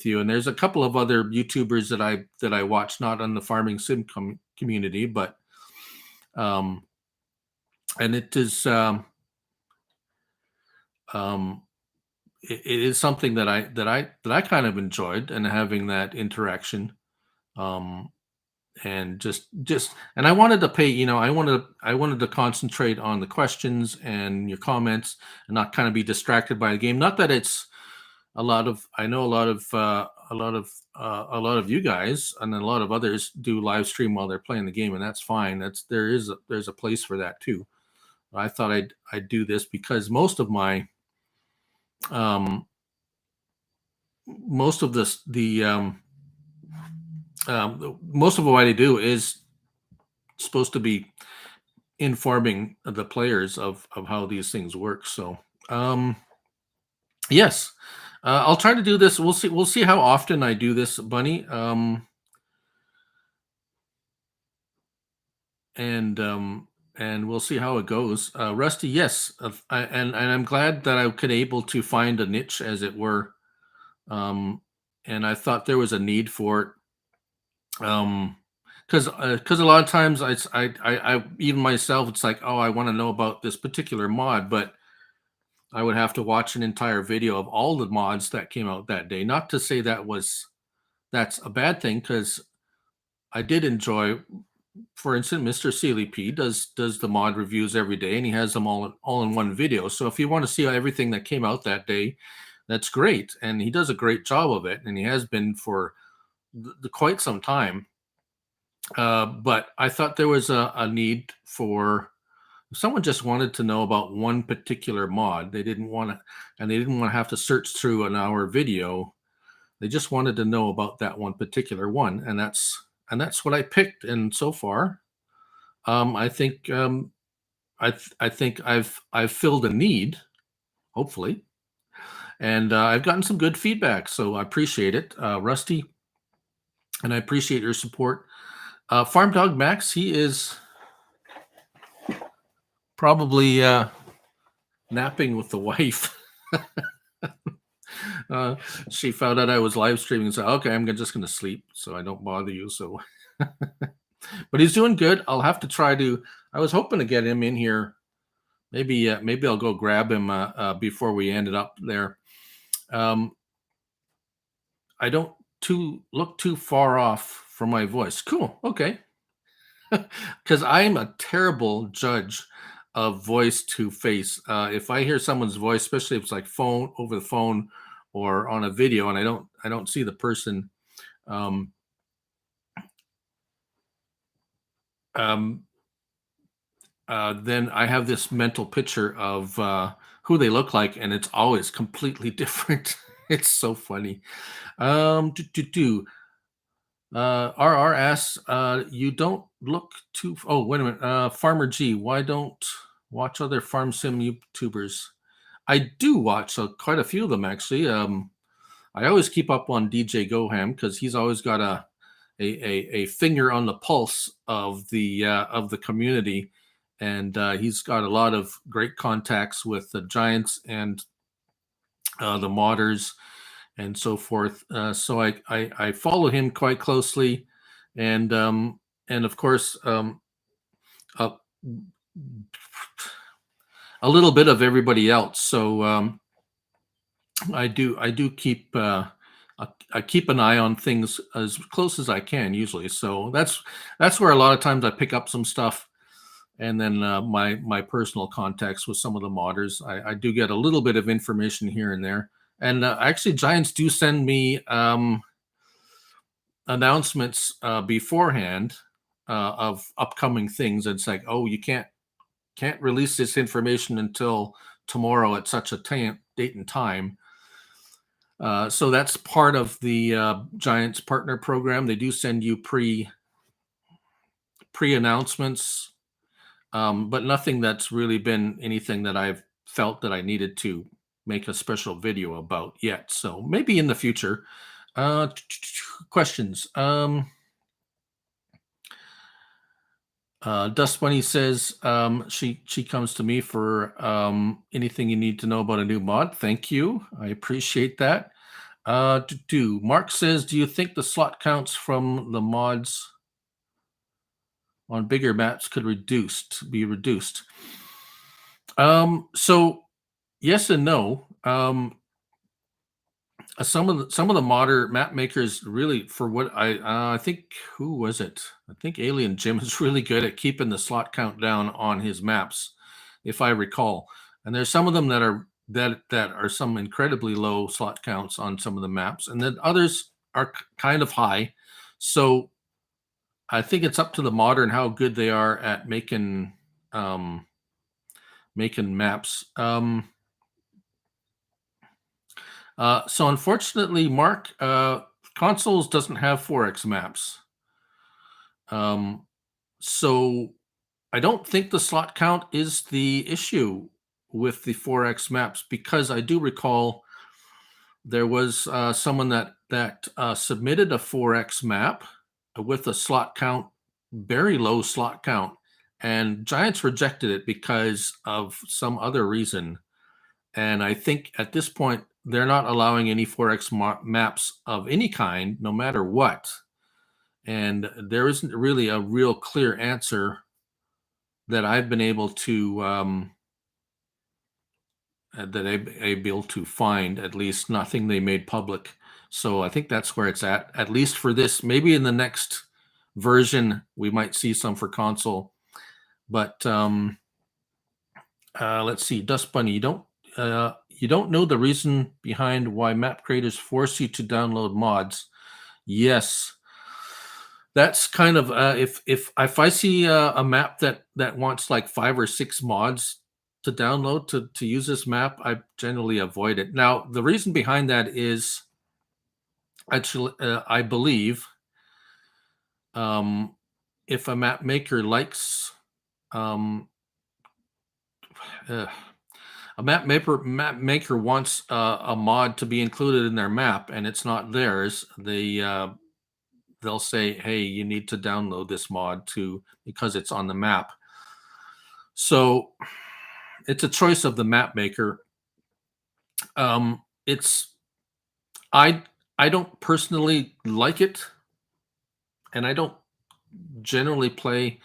you. And there's a couple of other YouTubers that I watch, not on the farming sim community, but um, and it is um, it is something that I kind of enjoyed and having that interaction. Um, and just and I wanted to pay, I wanted to concentrate on the questions and your comments and not kind of be distracted by the game. Not that it's a lot of I know a lot of you guys and a lot of others do live stream while they're playing the game, and that's fine. There's a place for that too. I thought I'd do this because um most of this most of what I do is supposed to be informing the players of how these things work. So yes, I'll try to do this. We'll see how often I do this, Bunny. And we'll see how it goes. Rusty, yes, and I'm glad that I could able to find a niche, as it were. And I thought there was a need for it. Because a lot of times I even myself, it's like, oh, I want to know about this particular mod, but I would have to watch an entire video of all the mods that came out that day. Not to say that's a bad thing, because I did enjoy, for instance, Mr. Sealy P does the mod reviews every day, and he has them all in one video. So if you want to see everything that came out that day, that's great, and he does a great job of it, and he has been for quite some time. But I thought there was a need for, if someone just wanted to know about one particular mod. They didn't want to have to search through an hour video. They just wanted to know about that one particular one, and that's what I picked. And so far, I think I think I've filled a need, hopefully, and I've gotten some good feedback. So I appreciate it, Rusty, and I appreciate your support. Farm Dog Max, he is probably napping with the wife. She found out I was live streaming and said, okay, I'm just going to sleep so I don't bother you. So, but he's doing good. I'll have to try to, I was hoping to get him in here. Maybe I'll go grab him before we ended up there. I don't look too far off from my voice. Cool. Okay. Because I'm a terrible judge of voice to face. If I hear someone's voice, especially if it's like over the phone or on a video, and I don't see the person, um, um, then I have this mental picture of who they look like, and it's always completely different. It's so funny. Do, do, do. RR asks, you don't look too. Oh, wait a minute. Farmer G, why don't watch other farm sim YouTubers? I do watch quite a few of them, actually. I always keep up on DJ Goham because he's always got a finger on the pulse of the community, and he's got a lot of great contacts with the giants and the modders and so forth. So I follow him quite closely, and of course a, a little bit of everybody else. So I do keep I keep an eye on things as close as I can usually. So that's where a lot of times I pick up some stuff, and then my personal contacts with some of the modders. I do get a little bit of information here and there, And actually, Giants do send me announcements beforehand of upcoming things. It's like, oh, you can't release this information until tomorrow at such a date and time. So that's part of the Giants partner program. They do send you pre announcements, but nothing that's really been anything that I've felt that I needed to make a special video about yet. So maybe in the future. Questions. Dust Bunny says she comes to me for anything you need to know about a new mod. Thank you. I appreciate that. Mark says, do you think the slot counts from the mods on bigger maps could be reduced? So yes and no. Some of the modern map makers really, for what I think, who was it? I think Alien Jim is really good at keeping the slot count down on his maps, if I recall. And there's some of them that are some incredibly low slot counts on some of the maps, and then others are kind of high. So I think it's up to the modern how good they are at making maps. So unfortunately, Mark, consoles doesn't have 4x maps. So I don't think the slot count is the issue with the 4x maps, because I do recall there was someone that submitted a 4x map with a slot count, very low slot count, and Giants rejected it because of some other reason. And I think at this point, they're not allowing any 4x maps of any kind, no matter what. And there isn't really a real clear answer that I've been able to find, at least nothing they made public. So I think that's where it's at least for this. Maybe in the next version, we might see some for console. But let's see, Dust Bunny, you don't know the reason behind why map creators force you to download mods. Yes, that's kind of if I see a map that wants like 5 or 6 mods to download to use this map, I generally avoid it. Now, the reason behind that is actually, I believe, if a map maker likes a map maker wants a mod to be included in their map and it's not theirs, they'll say, hey, you need to download this mod because it's on the map. So it's a choice of the map maker. It's I don't personally like it, and I don't generally play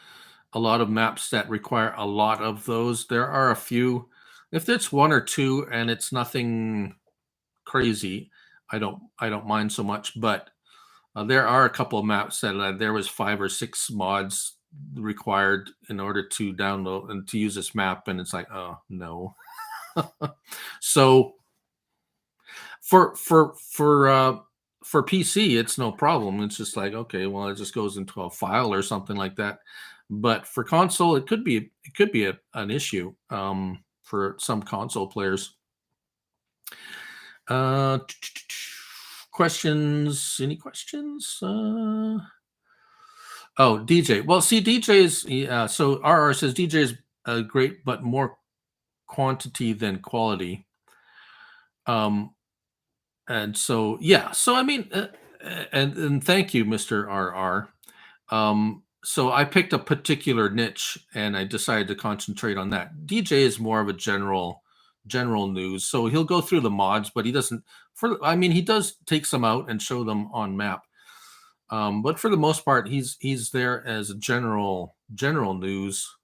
a lot of maps that require a lot of those. There are a few. If there's 1 or 2 and it's nothing crazy, I don't mind so much. But there are a couple of maps that there was 5 or 6 mods required in order to download and to use this map, and it's like, oh no. So for PC, it's no problem. It's just like, okay, well, it just goes into a file or something like that. But for console, it could be an issue for some console players. Questions? Any questions? Oh, DJ. Well, see, DJ is so RR says DJ is great, but more quantity than quality. And so, yeah. So I mean, and thank you, Mr. RR. So I picked a particular niche and I decided to concentrate on that. DJ is more of a general news. So he'll go through the mods, but he doesn't he does take some out and show them on map. But for the most part, he's there as a general news.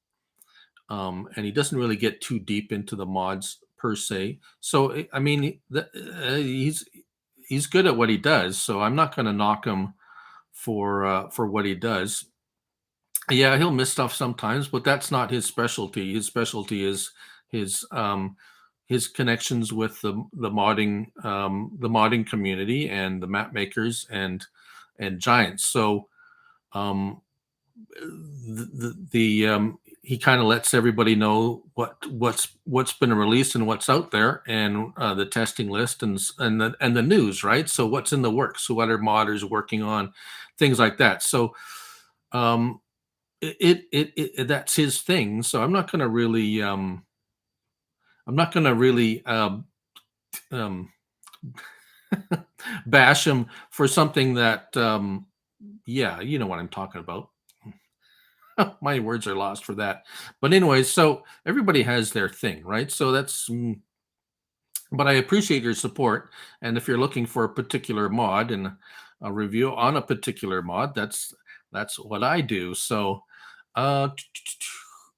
And he doesn't really get too deep into the mods per se. So I mean, he's good at what he does. So I'm not going to knock him for what he does. Yeah, he'll miss stuff sometimes, but that's not his specialty. His specialty is his his connections with the modding community and the map makers and giants. So um, he kind of lets everybody know what's been released and what's out there, and the testing list and the news, right? So what's in the works, so what are modders working on, things like that. So um, that's his thing. So I'm not going to really um, bash him for something that yeah, you know what I'm talking about. My words are lost for that. But anyways, so everybody has their thing, right? So but I appreciate your support. And if you're looking for a particular mod and a review on a particular mod, that's what I do. So uh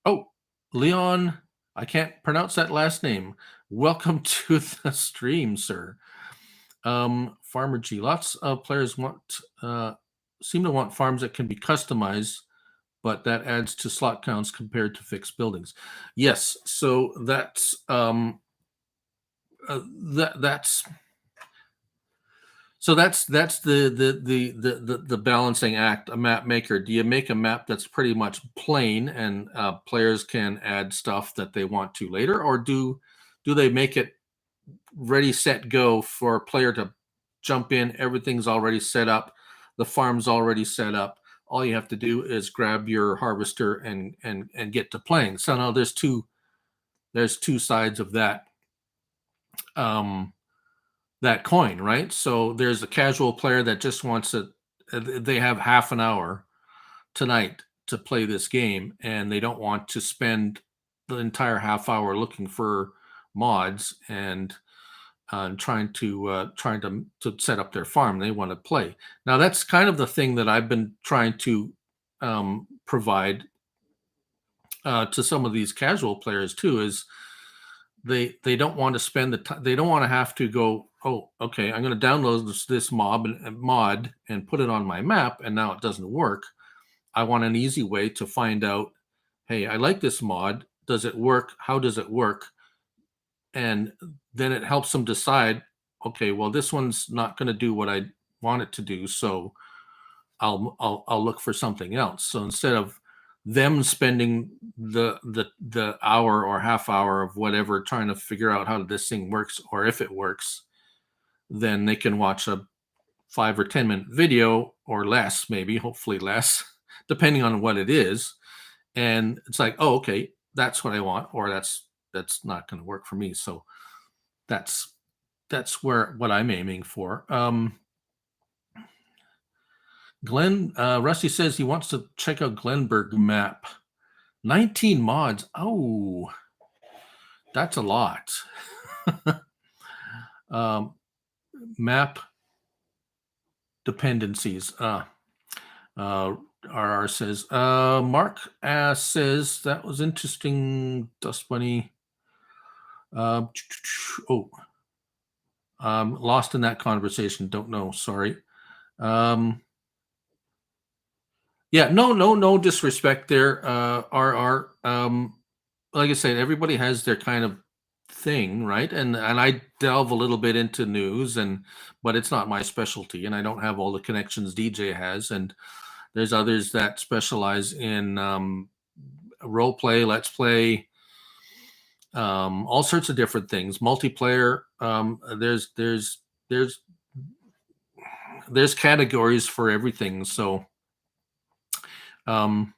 oh, Leon, I can't pronounce that last name. Welcome to the stream, sir. Farmer G. Lots of players seem to want farms that can be customized, but that adds to slot counts compared to fixed buildings. Yes, so that's that's the balancing act. A map maker. Do you make a map that's pretty much plain and players can add stuff that they want to later, or do they make it ready, set, go for a player to jump in? Everything's already set up. The farm's already set up. All you have to do is grab your harvester and get to playing. So now there's two sides of um, that coin, right? So there's a casual player that just wants to. They have half an hour tonight to play this game, and they don't want to spend the entire half hour looking for mods and trying to set up their farm. They want to play. Now that's kind of the thing that I've been trying to provide to some of these casual players too. Is they don't want to spend the time. They don't want to have to go. Oh, okay, I'm going to download this mod and put it on my map, and now it doesn't work. I want an easy way to find out. Hey, I like this mod. Does it work? How does it work? And then it helps them decide, okay, well, this one's not going to do what I want it to do, so I'll look for something else. So instead of them spending the hour or half hour of whatever trying to figure out how this thing works or if it works, then they can watch a 5 or 10 minute video or less, maybe, hopefully less, depending on what it is. And it's like, oh, okay, that's what I want, or that's not going to work for me. So that's what I'm aiming for. Glenn Rusty says he wants to check out Glenberg map. 19 mods. Oh, that's a lot. Map dependencies. RR says. Mark says that was interesting. Dust Bunny. Oh, lost in that conversation. Don't know. Sorry. Yeah, no disrespect there, RR. Like I said, everybody has their kind of thing, right? And I delve a little bit into news, but it's not my specialty, and I don't have all the connections DJ has. And there's others that specialize in role play, let's play, all sorts of different things, multiplayer. There's categories for everything. So um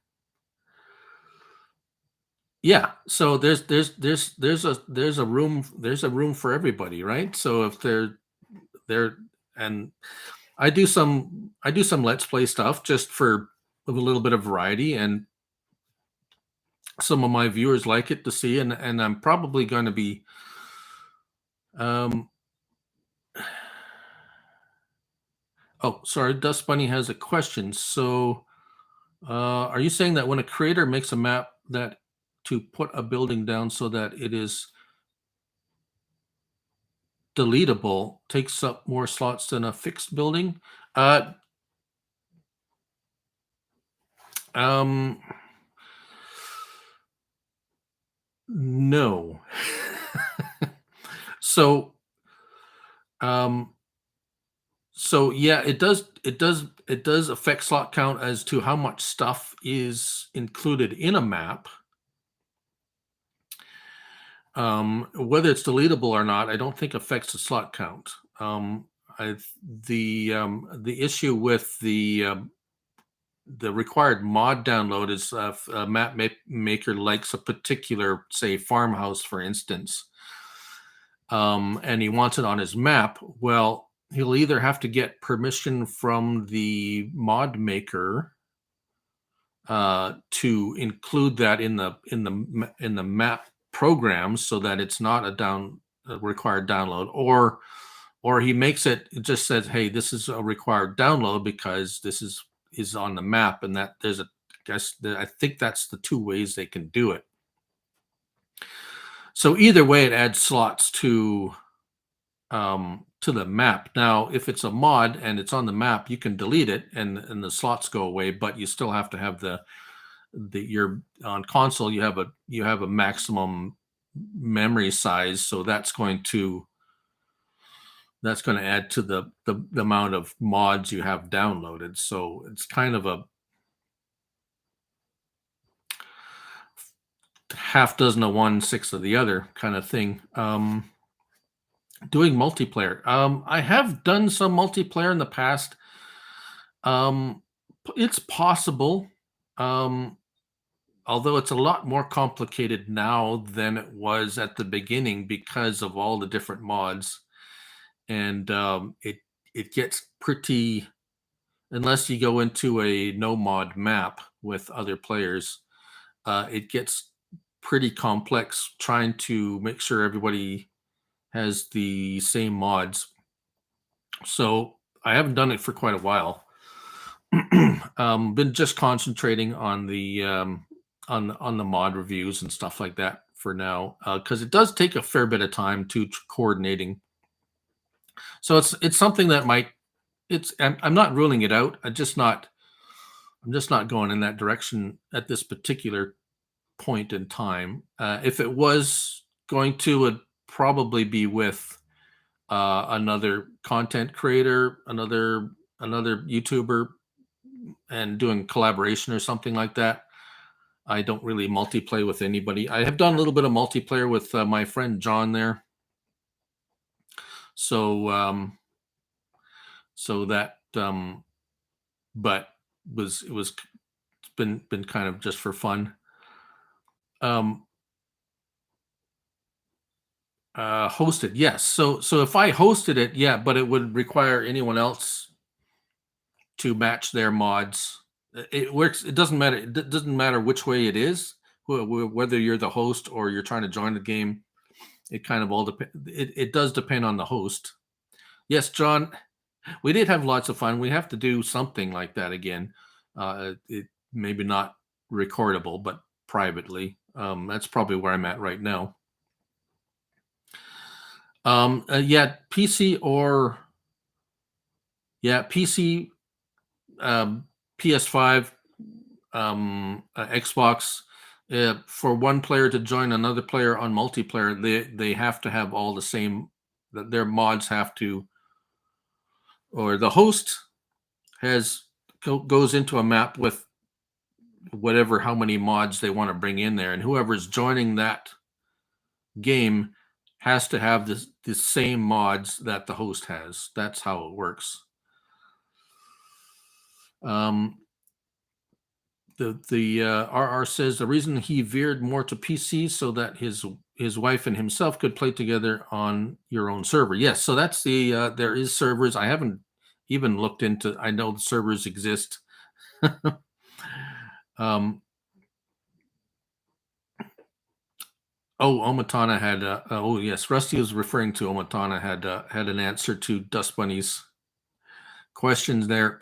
yeah, so there's a room for everybody, right? So if they're and I do some let's play stuff just for a little bit of variety, and some of my viewers like it to see, and I'm probably going to be um oh, sorry, Dust Bunny has a question. So are you saying that when a creator makes a map that to put a building down so that it is deletable takes up more slots than a fixed building? Uh, um, no. So, um, so yeah, it does affect slot count as to how much stuff is included in a map. Whether it's deletable or not, I don't think affects the slot count. I the issue with the required mod download is if a maker likes a particular, say, farmhouse, for instance, and he wants it on his map. Well, he'll either have to get permission from the mod maker to include that in the map program so that it's not a required download, or he makes it just says, hey, this is a required download because this is on the map, and that there's a guess I think that's the two ways they can do it. So either way, it adds slots to the map. Now, if it's a mod and it's on the map, you can delete it and the slots go away, but you still have to have you're on console, you have a maximum memory size, so that's going to add to the amount of mods you have downloaded. So it's kind of a half dozen of one, six of the other kind of thing. Doing multiplayer. I have done some multiplayer in the past. It's possible. Um, Although it's a lot more complicated now than it was at the beginning because of all the different mods, and it gets pretty, unless you go into a no mod map with other players, it gets pretty complex trying to make sure everybody has the same mods. So I haven't done it for quite a while. Been just concentrating on the mod reviews and stuff like that for now, because it does take a fair bit of time to coordinating. So it's something that might I'm not ruling it out. I'm just not going in that direction at this particular point in time. If it was going to, would probably be with another content creator, another YouTuber, and doing collaboration or something like that. I don't really multiplayer with anybody. I have done a little bit of multiplayer with my friend John there. So so that but it was been kind of just for fun. Um Hosted, yes. So if I hosted it, yeah, but it would require anyone else to match their mods. It works. It doesn't matter. It doesn't matter which way it is, whether you're the host or you're trying to join the game. It kind of all depends. It does depend on the host. Yes, John, we did have lots of fun. We have to do something like that again. It maybe not recordable, but privately. That's probably where I'm at right now. Yeah, PC or yeah, PC, PS5, Xbox. For one player to join another player on multiplayer, they have to have all the same. Their mods have to, or the host goes into a map with whatever how many mods they want to bring in there, and whoever's joining that game has to have the same mods that the host has. That's how it works. The RR says the reason he veered more to PC so that his wife and himself could play together on your own server. Yes, so that's there is servers. I haven't even looked into. I know the servers exist. um, Oh, Omatana had. Oh, yes, Rusty was referring to Omatana had an answer to Dust Bunny's questions there.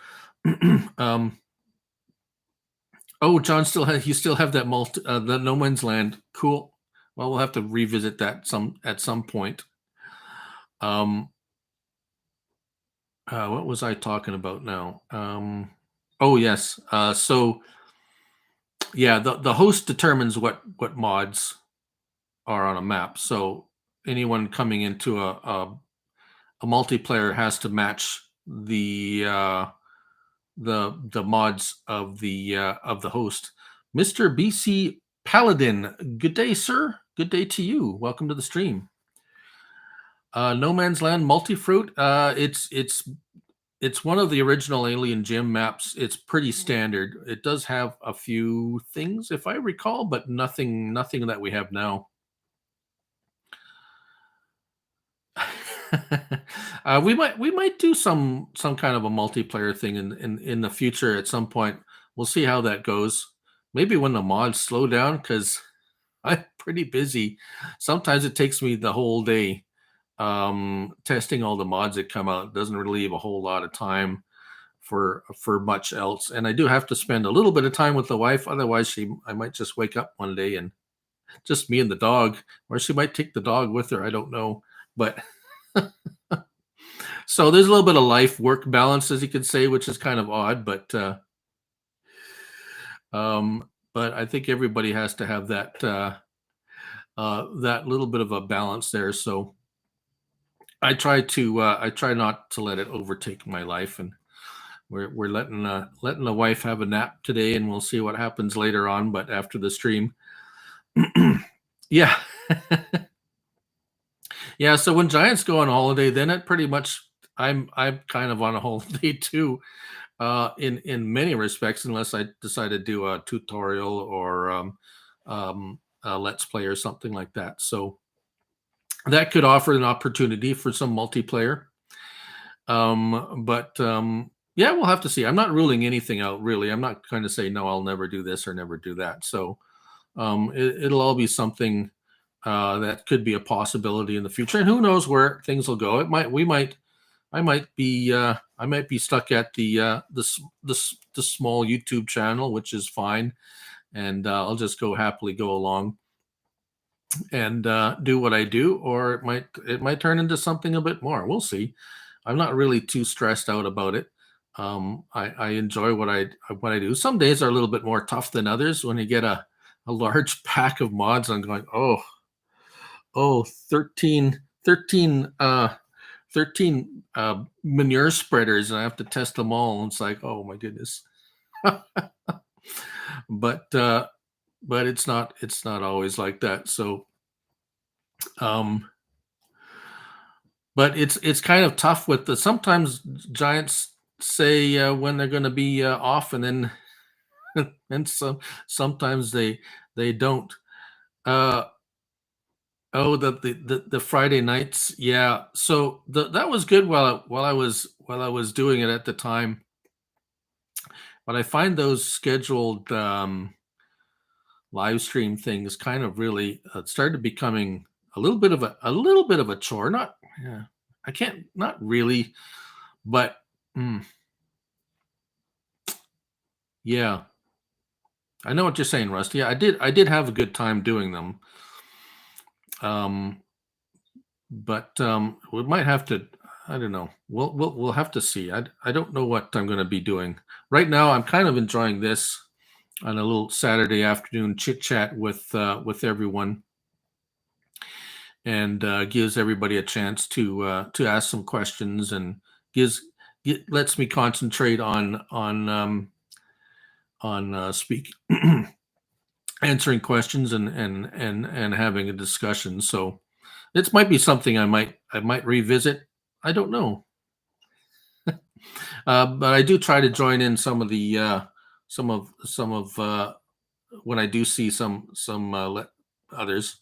Oh, John you still have that the No Man's Land. Cool. Well, we'll have to revisit that at some point. What was I talking about now? Oh yes. So yeah, the host determines what mods are on a map. So anyone coming into a multiplayer has to match the mods of the host. Mr. BC Paladin, good day, sir. Good day to you. Welcome to the stream. No Man's Land Multifruit. It's one of the original Alien Gym maps. It's pretty standard. It does have a few things, if I recall, but nothing that we have now. We might do some kind of a multiplayer thing in the future at some point. We'll see how that goes. Maybe when the mods slow down, because I'm pretty busy. Sometimes it takes me the whole day testing all the mods that come out. It doesn't really leave a whole lot of time for much else. And I do have to spend a little bit of time with the wife. Otherwise, I might just wake up one day and just me and the dog, or she might take the dog with her. I don't know, but. So there's a little bit of life work balance, as you could say, which is kind of odd, but I think everybody has to have that that little bit of a balance there. So I try not to let it overtake my life, and we're letting the wife have a nap today, and we'll see what happens later on. But after the stream, yeah. Yeah, so when Giants go on holiday, then it pretty much I'm kind of on a holiday too, in many respects, unless I decide to do a tutorial or a let's play or something like that. So that could offer an opportunity for some multiplayer. Yeah, we'll have to see. I'm not ruling anything out, really. I'm not going to say no, I'll never do this or never do that. So it'll all be something that could be a possibility in the future, and who knows where things will go. I might be stuck at the small YouTube channel, which is fine, and I'll just happily go along and do what I do, or it might turn into something a bit more. We'll see. I'm not really too stressed out about it. I enjoy what I do. Some days are a little bit more tough than others. When you get a large pack of mods, I'm going, oh, 13 manure spreaders, and I have to test them all. And it's like, oh my goodness. But it's not always like that. So, but it's kind of tough with sometimes Giants say when they're going to be off, and then and sometimes they don't. Oh, the Friday nights, yeah. So that was good while I was doing it at the time. But I find those scheduled live stream things kind of really started becoming a little bit of a chore. Not, yeah, I can't, not really, but yeah, I know what you're saying, Rusty. I did have a good time doing them. But we might have to. I don't know. We'll have to see. I don't know what I'm going to be doing right now. I'm kind of enjoying this on a little Saturday afternoon chit chat with everyone, and gives everybody a chance to ask some questions, and lets me concentrate on speak answering questions and having a discussion. So this might be something I might revisit. I don't know, but I do try to join in some of the some of when I do see some others.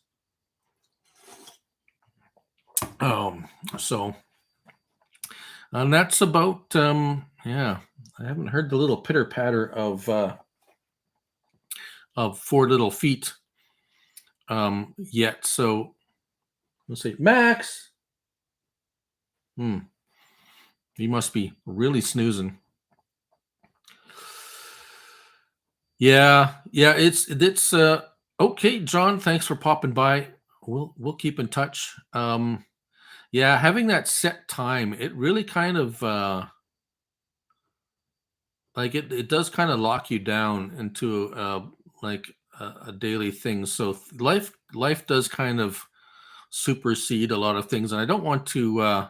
So, and that's about yeah. I haven't heard the little pitter patter of 4 little feet yet. So let's see, Max. He must be really snoozing. Yeah. It's okay, John. Thanks for popping by. We'll keep in touch. Yeah, having that set time, it really kind of like it does kind of lock you down into like a daily thing. So life does kind of supersede a lot of things, and I don't want to. I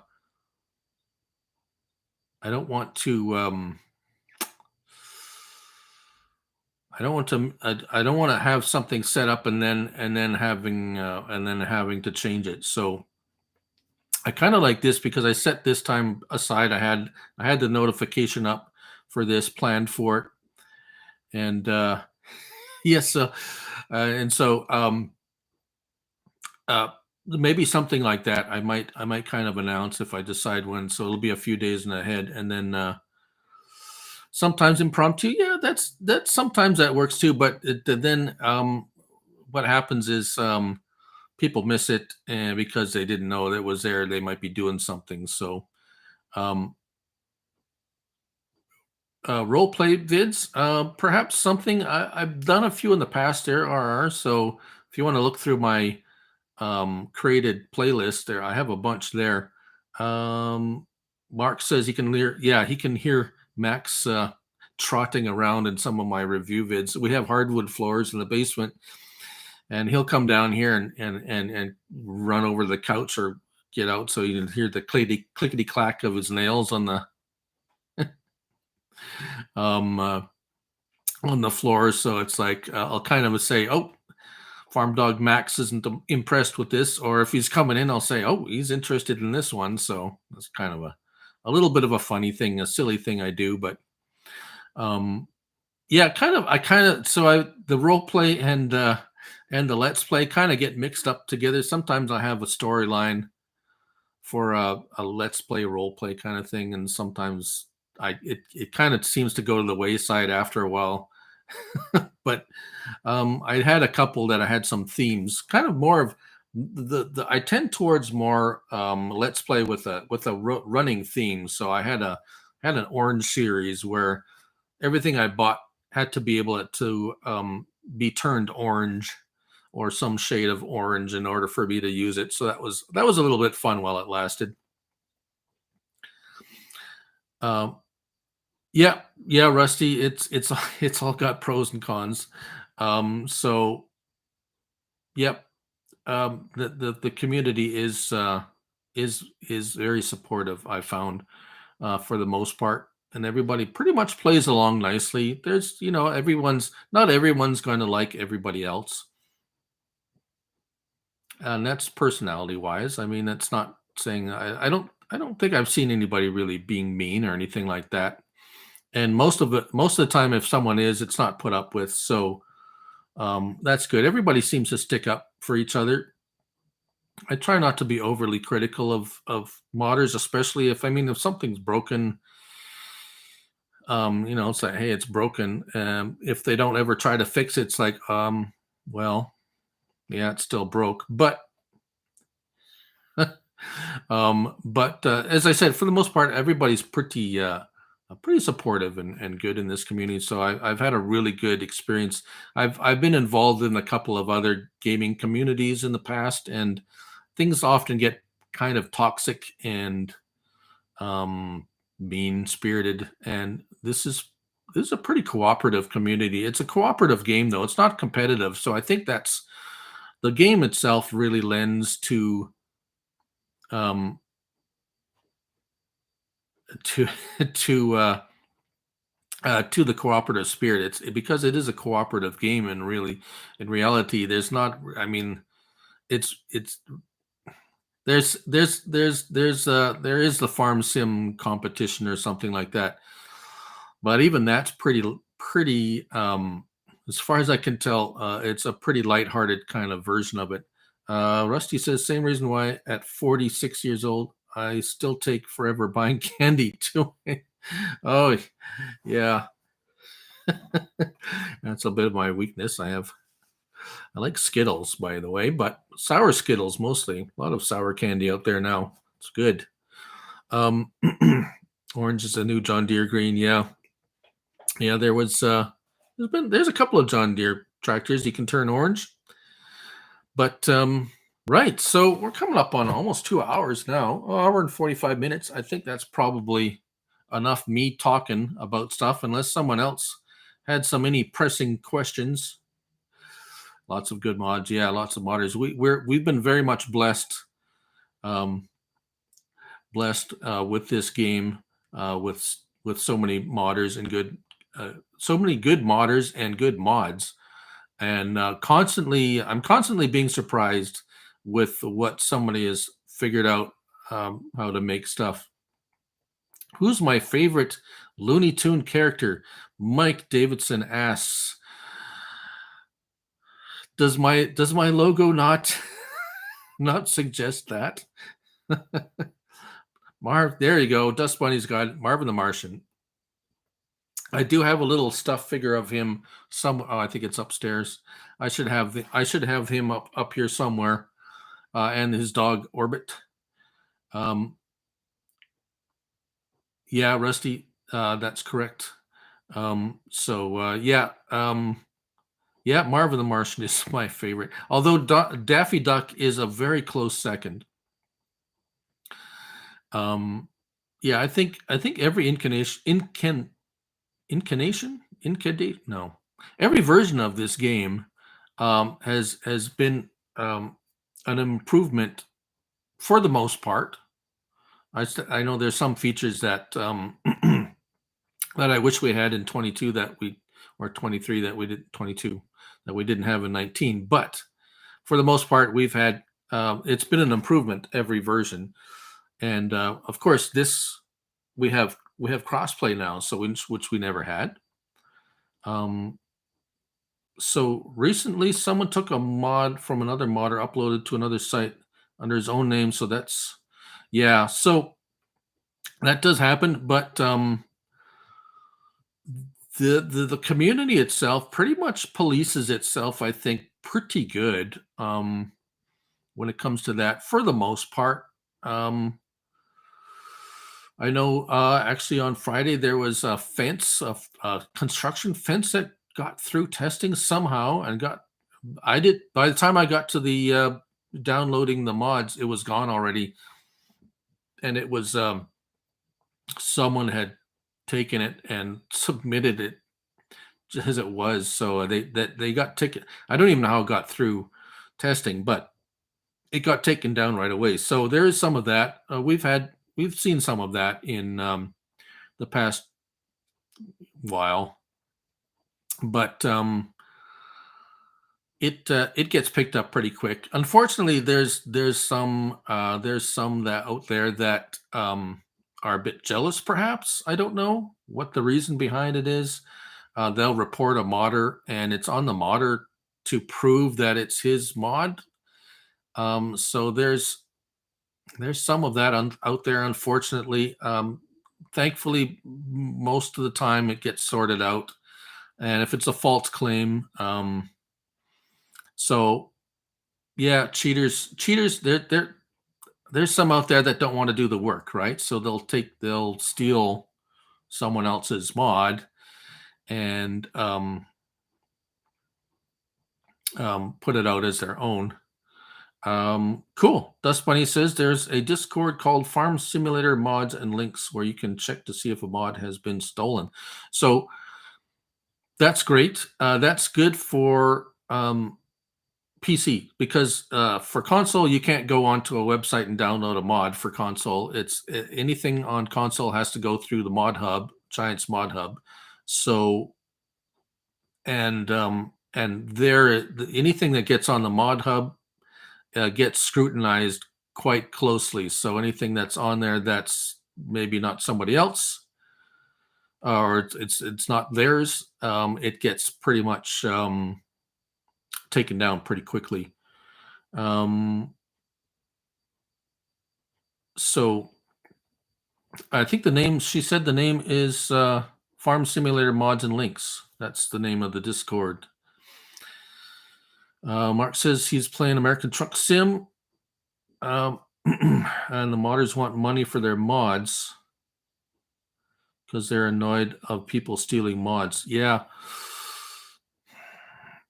don't want to. I don't want to have something set up and then having to change it. So I kind of like this because I set this time aside. I had the notification up for this, planned for it, and yes, and so uh, maybe something like that. I might kind of announce if I decide when. So it'll be a few days in ahead, and then sometimes impromptu. Yeah, that's sometimes that works too. But then what happens is people miss it, and because they didn't know that it was there, they might be doing something. So um, role play vids, perhaps something I've done a few in the past. There are, so if you want to look through my created playlist, there I have a bunch there. Um, Mark says he can hear, yeah, he can hear Max trotting around in some of my review vids. We have hardwood floors in the basement, and he'll come down here and run over the couch or get out so you can hear the clickety clack of his nails um uh, on the floor. So it's like I'll kind of say, "Oh, Farm Dog Max isn't impressed with this," or if he's coming in, I'll say, "Oh, he's interested in this one." So that's kind of a little bit of a funny thing, a silly thing I do, but um, yeah, I kind of so I the role play and the let's play kind of get mixed up together. Sometimes I have a storyline for a let's play role play kind of thing, and sometimes it kind of seems to go to the wayside after a while. But I had a couple that I had some themes, kind of more of the I tend towards more let's play with a running theme. So I had an orange series where everything I bought had to be able to be turned orange or some shade of orange in order for me to use it. So that was a little bit fun while it lasted. Um, yeah, yeah, Rusty. It's it's all got pros and cons. So yep, the community is very supportive. I found for the most part, and everybody pretty much plays along nicely. There's everyone's not everyone's going to like everybody else, and that's personality wise. I mean, that's not saying I don't think I've seen anybody really being mean or anything like that. And most of the time, if someone is, it's not put up with. So that's good. Everybody seems to stick up for each other. I try not to be overly critical of modders, especially if something's broken, it's like, hey, it's broken. If they don't ever try to fix it, it's like, well, yeah, it's still broke. But as I said, for the most part, everybody's pretty supportive and good in this community. So I've had a really good experience. I've been involved in a couple of other gaming communities in the past, and things often get kind of toxic and mean spirited. And this is a pretty cooperative community. It's a cooperative game, though. It's not competitive. So I think that's the game itself really lends um, to to the cooperative spirit. Because it is a cooperative game, and really, in reality, there's not. I mean, it's there is the farm sim competition or something like that, but even that's pretty. As far as I can tell, it's a pretty lighthearted kind of version of it. Rusty says same reason why at 46 years old I still take forever buying candy too. Oh yeah, that's a bit of my weakness. I like Skittles, by the way, but sour Skittles mostly. A lot of sour candy out there now. It's good. Um, Orange is the new John Deere green. Yeah, yeah. There's a couple of John Deere tractors you can turn orange, but right. So we're coming up on almost 2 hours now. Hour and 45 minutes. I think that's probably enough me talking about stuff, unless someone else had any pressing questions. Lots of good mods. Yeah, lots of modders. We've been very much um, blessed with this game, with so many modders and so many good modders and good mods, and I'm constantly being surprised with what somebody has figured out, how to make stuff. Who's my favorite Looney Tune character? Mike Davidson asks. Does my logo not not suggest that? Marv, there you go. Dust Bunny's got it. Marvin the Martian. I do have a little stuffed figure of him. Oh, I think it's upstairs. I should have him up here somewhere, and his dog Orbit. Um, yeah, Rusty, that's correct. Yeah, Marvin the Martian is my favorite. Although Daffy Duck is a very close second. Yeah, I think every every version of this game has been an improvement for the most part. I know there's some features that that I wish we had in 22 or 23 that we did 22 that we didn't have in 19. But for the most part, it's been an improvement every version, and of course we have crossplay now, which we never had. Um, so recently, someone took a mod from another modder, uploaded to another site under his own name. So yeah. So that does happen, but the community itself pretty much polices itself, I think, pretty good, when it comes to that for the most part. Um, I know, actually on Friday there was a construction fence that got through testing somehow and by the time I got to the downloading the mods, it was gone already, and it was someone had taken it and submitted it as it was. So they got ticket. I don't even know how it got through testing, but it got taken down right away. So there is some of that. We've seen some of that in the past while, but it gets picked up pretty quick. Unfortunately, there's some that out there that are a bit jealous. Perhaps I don't know what the reason behind it is. They'll report a modder, and it's on the modder to prove that it's his mod. So there's some of that out there, unfortunately. Thankfully, most of the time it gets sorted out, and if it's a false claim, so yeah, cheaters. There's some out there that don't want to do the work, right? So they'll steal someone else's mod and put it out as their own. Cool. Dust Bunny says there's a Discord called Farm Simulator Mods and Links where you can check to see if a mod has been stolen. So that's great. That's good for PC, because for console you can't go onto a website and download a mod for console. It's anything on console has to go through the mod hub, Giants mod hub. So and anything that gets on the mod hub gets scrutinized quite closely. So anything that's on there that's maybe not somebody else, or it's not theirs, it gets pretty much taken down pretty quickly. So I think she said the name is Farm Simulator Mods and Links. That's the name of the Discord. Mark says he's playing American Truck Sim, and the modders want money for their mods because they're annoyed of people stealing mods. Yeah,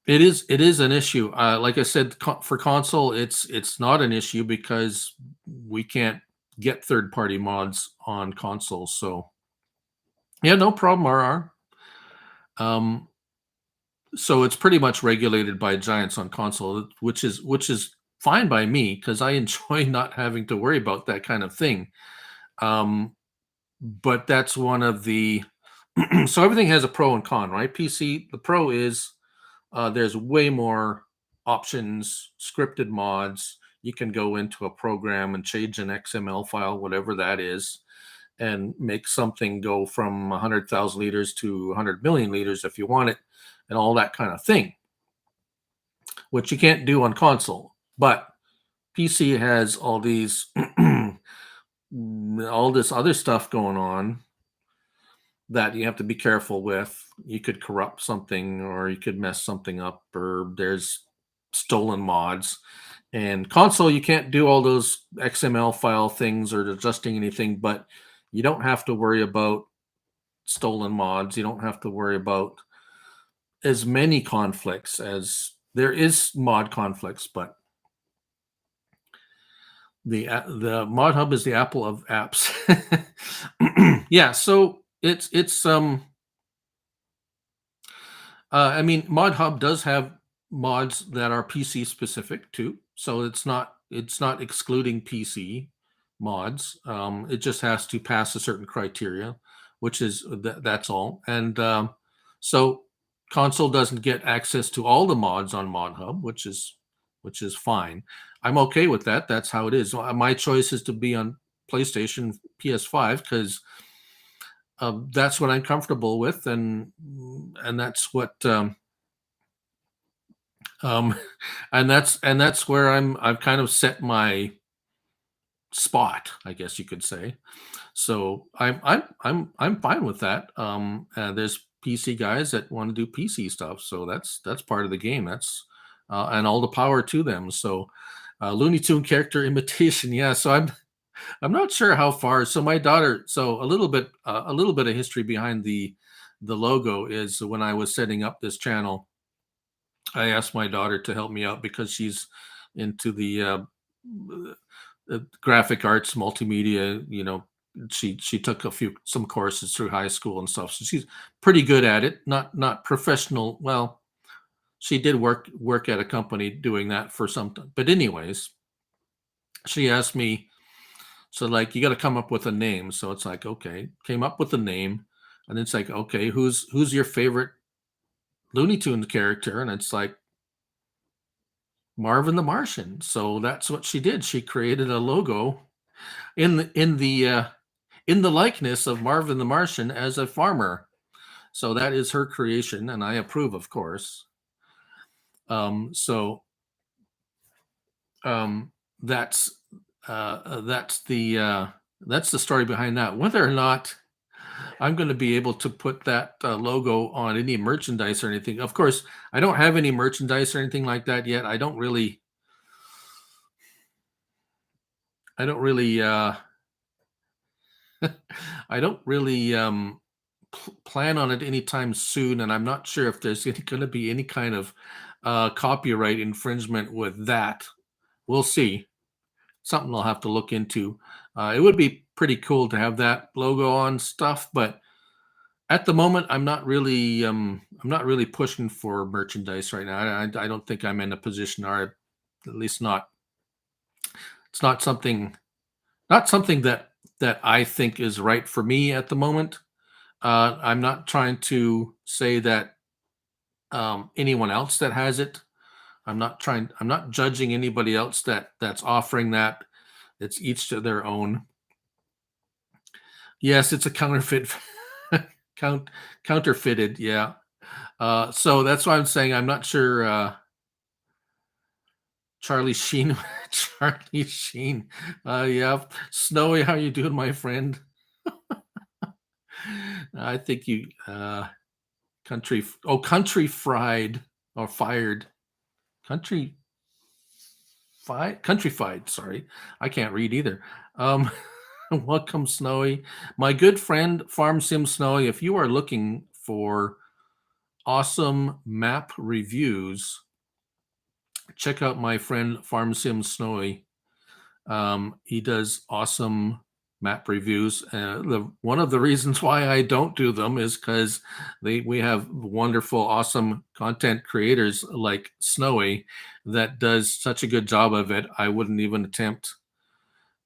it is an issue. Like I said, for console, it's not an issue because we can't get third-party mods on console. So yeah, no problem, RR. So it's pretty much regulated by Giants on console, which is fine by me because I enjoy not having to worry about that kind of thing. Um, but that's one of the so everything has a pro and con, right? PC, the pro is there's way more options, scripted mods. You can go into a program and change an XML file, whatever that is, and make something go from 100,000 liters to 100 million liters if you want it, and all that kind of thing, which you can't do on console. But PC has all these, all this other stuff going on that you have to be careful with. You could corrupt something or you could mess something up, or there's stolen mods. And console, you can't do all those XML file things or adjusting anything, but you don't have to worry about stolen mods. You don't have to worry about as many conflicts as there is mod conflicts, but the mod hub is the apple of apps. Yeah, so I mean, Mod Hub does have mods that are PC specific too, so it's not excluding PC mods. It just has to pass a certain criteria, which is that's all. And so console doesn't get access to all the mods on Mod Hub, which is fine. I'm okay with that. That's how it is. My choice is to be on PlayStation, PS5 because that's what I'm comfortable with, and that's what um, and that's where I've kind of set my spot, I guess you could say. So I'm fine with that. There's PC guys that want to do PC stuff, so that's part of the game. That's and all the power to them. So Looney Tune character imitation, yeah. So I'm not sure how far. So my daughter, so a little bit of history behind the logo is when I was setting up this channel, I asked my daughter to help me out because she's into graphic arts, multimedia. She took some courses through high school and stuff, so she's pretty good at it. Not professional. Well, she did work at a company doing that for some time. But anyways, she asked me, so like you got to come up with a name. So it's like, okay, came up with a name, and it's like, okay, who's your favorite Looney Tunes character? And it's like Marvin the Martian. So that's what she did. She created a logo in the likeness of Marvin the Martian as a farmer. So that is her creation, and I approve, of course. So um, that's that's the story behind that. Whether or not I'm going to be able to put that logo on any merchandise or anything. Of course, I don't have any merchandise or anything like that yet. I don't really, I don't really plan on it anytime soon, and I'm not sure if there's going to be any kind of copyright infringement with that. We'll see. Something I'll have to look into. It would be pretty cool to have that logo on stuff, but at the moment, I'm not really pushing for merchandise right now. I don't think I'm in a position, or at least not. It's not something that I think is right for me at the moment. I'm not trying to say that anyone else that has it. I'm not judging anybody else that's offering that. It's each to their own. Yes, it's a counterfeit. count Counterfeited. Yeah. So that's why I'm saying I'm not sure. Charlie Sheen, Charlie Sheen. Yeah, Snowy, how you doing, my friend? I think you country fried or fired country country fied. Sorry, I can't read either. Um, welcome, Snowy, my good friend Farm Sim Snowy. If you are looking for awesome map reviews, check out my friend Farm Sim Snowy. He does awesome map reviews. The one of the reasons why I don't do them is because we have wonderful, awesome content creators like Snowy that does such a good job of it. I wouldn't even attempt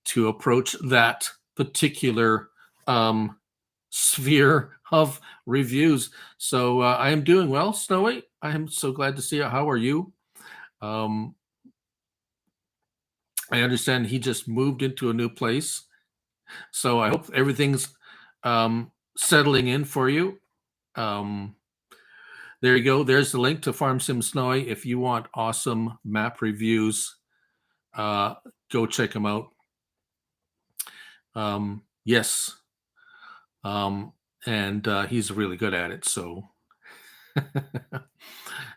to approach that particular sphere of reviews. So I am doing well, Snowy. I am so glad to see you. How are you? Um, I understand he just moved into a new place. So I hope everything's settling in for you. Um, there you go. There's the link to Farm Sim Snowy. If you want awesome map reviews, go check him out. Yes. And he's really good at it. So,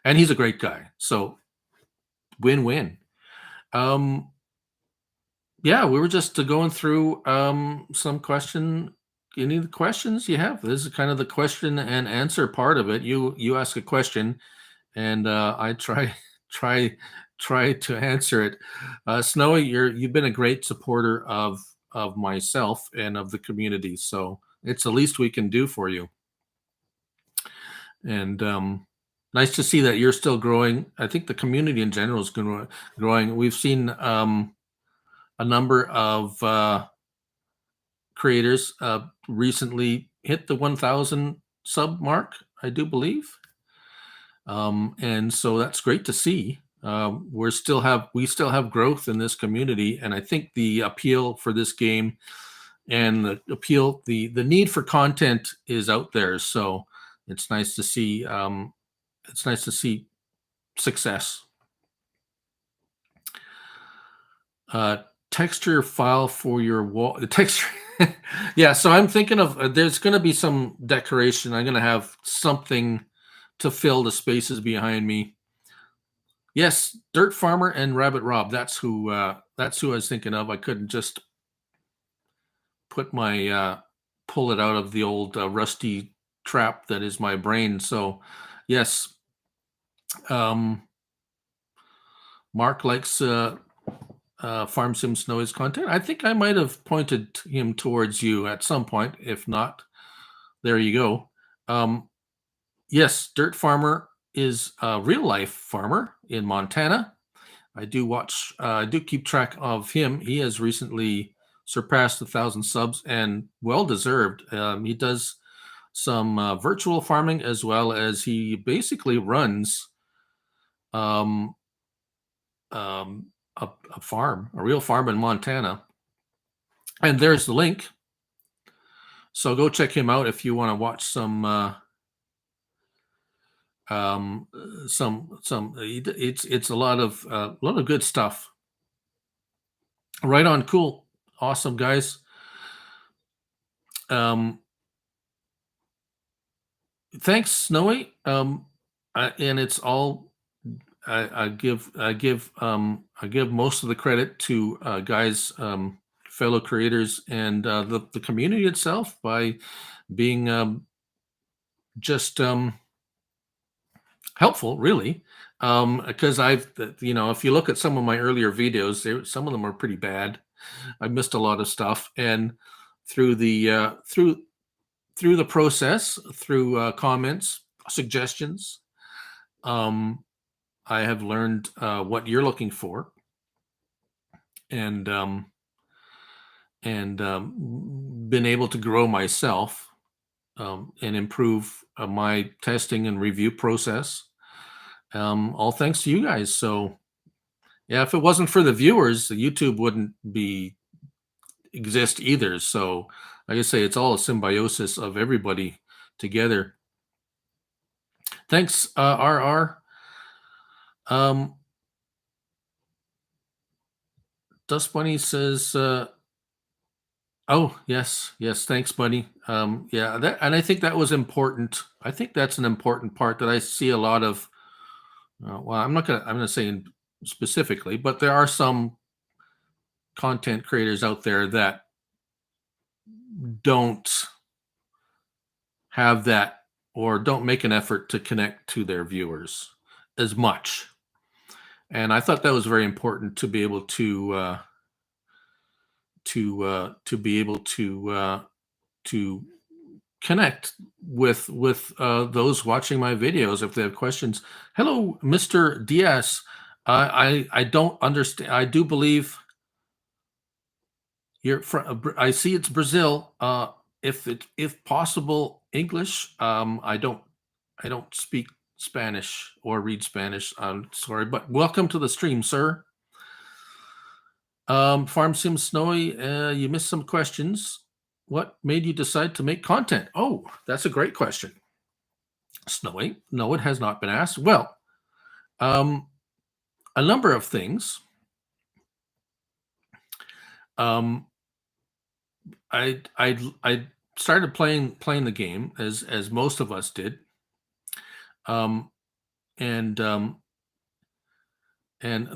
and he's a great guy. So, win-win. Yeah, we were just going through some question. Any of the questions you have? This is kind of the question and answer part of it. You ask a question, and I try try to answer it. Snowy, you've been a great supporter of myself and of the community, so it's the least we can do for you. And nice to see that you're still growing. I think the community in general is growing. We've seen a number of creators recently hit the 1,000 sub mark, I do believe. And so that's great to see. We still have growth in this community, and I think the appeal for this game and the need for content is out there. So it's nice to see. It's nice to see success. Texture file for your wall. The texture. Yeah, so I'm thinking of there's going to be some decoration. I'm going to have something to fill the spaces behind me. Yes, Dirt Farmer and Rabbit Rob. That's who I was thinking of. I couldn't just put my pull it out of the old rusty trap that is my brain. So, yes, Mark likes Farm Sim Snowy's content. I think I might have pointed him towards you at some point. If not, there you go. Yes, Dirt Farmer is a real life farmer in Montana. I do keep track of him. He has recently surpassed 1,000 subs and well deserved. He does some virtual farming as well as he basically runs um, a farm, a real farm in Montana. And there's the link. So go check him out if you want to watch some it's a lot of good stuff. Right on, cool, awesome, guys. Thanks, Snowy. And it's all I give most of the credit to guys, fellow creators, and the community itself by being just helpful, really. Because if you look at some of my earlier videos, some of them are pretty bad. I missed a lot of stuff, and through the process, through comments, suggestions, I have learned what you're looking for, and been able to grow myself and improve my testing and review process. All thanks to you guys. So, yeah, if it wasn't for the viewers, YouTube wouldn't exist either. So, like I say, it's all a symbiosis of everybody together. Thanks, RR. Dust Bunny says, "Oh yes, thanks, Bunny." Yeah, and I think that was important. I think that's an important part that I see a lot of. Well, I'm gonna say specifically, but there are some content creators out there that don't have that or don't make an effort to connect to their viewers as much. And I thought that was very important to be able to to be able to connect with those watching my videos if they have questions. Hello, Mr. Diaz. I don't understand. I do believe you're from. I see it's Brazil. If possible, English. I don't speak Spanish or read Spanish. I'm sorry, but welcome to the stream, sir. Farm Sim Snowy, you missed some questions. What made you decide to make content? Oh, that's a great question. Snowy, no, it has not been asked. Well, um, a number of things. Um, I started playing the game as most of us did, um, and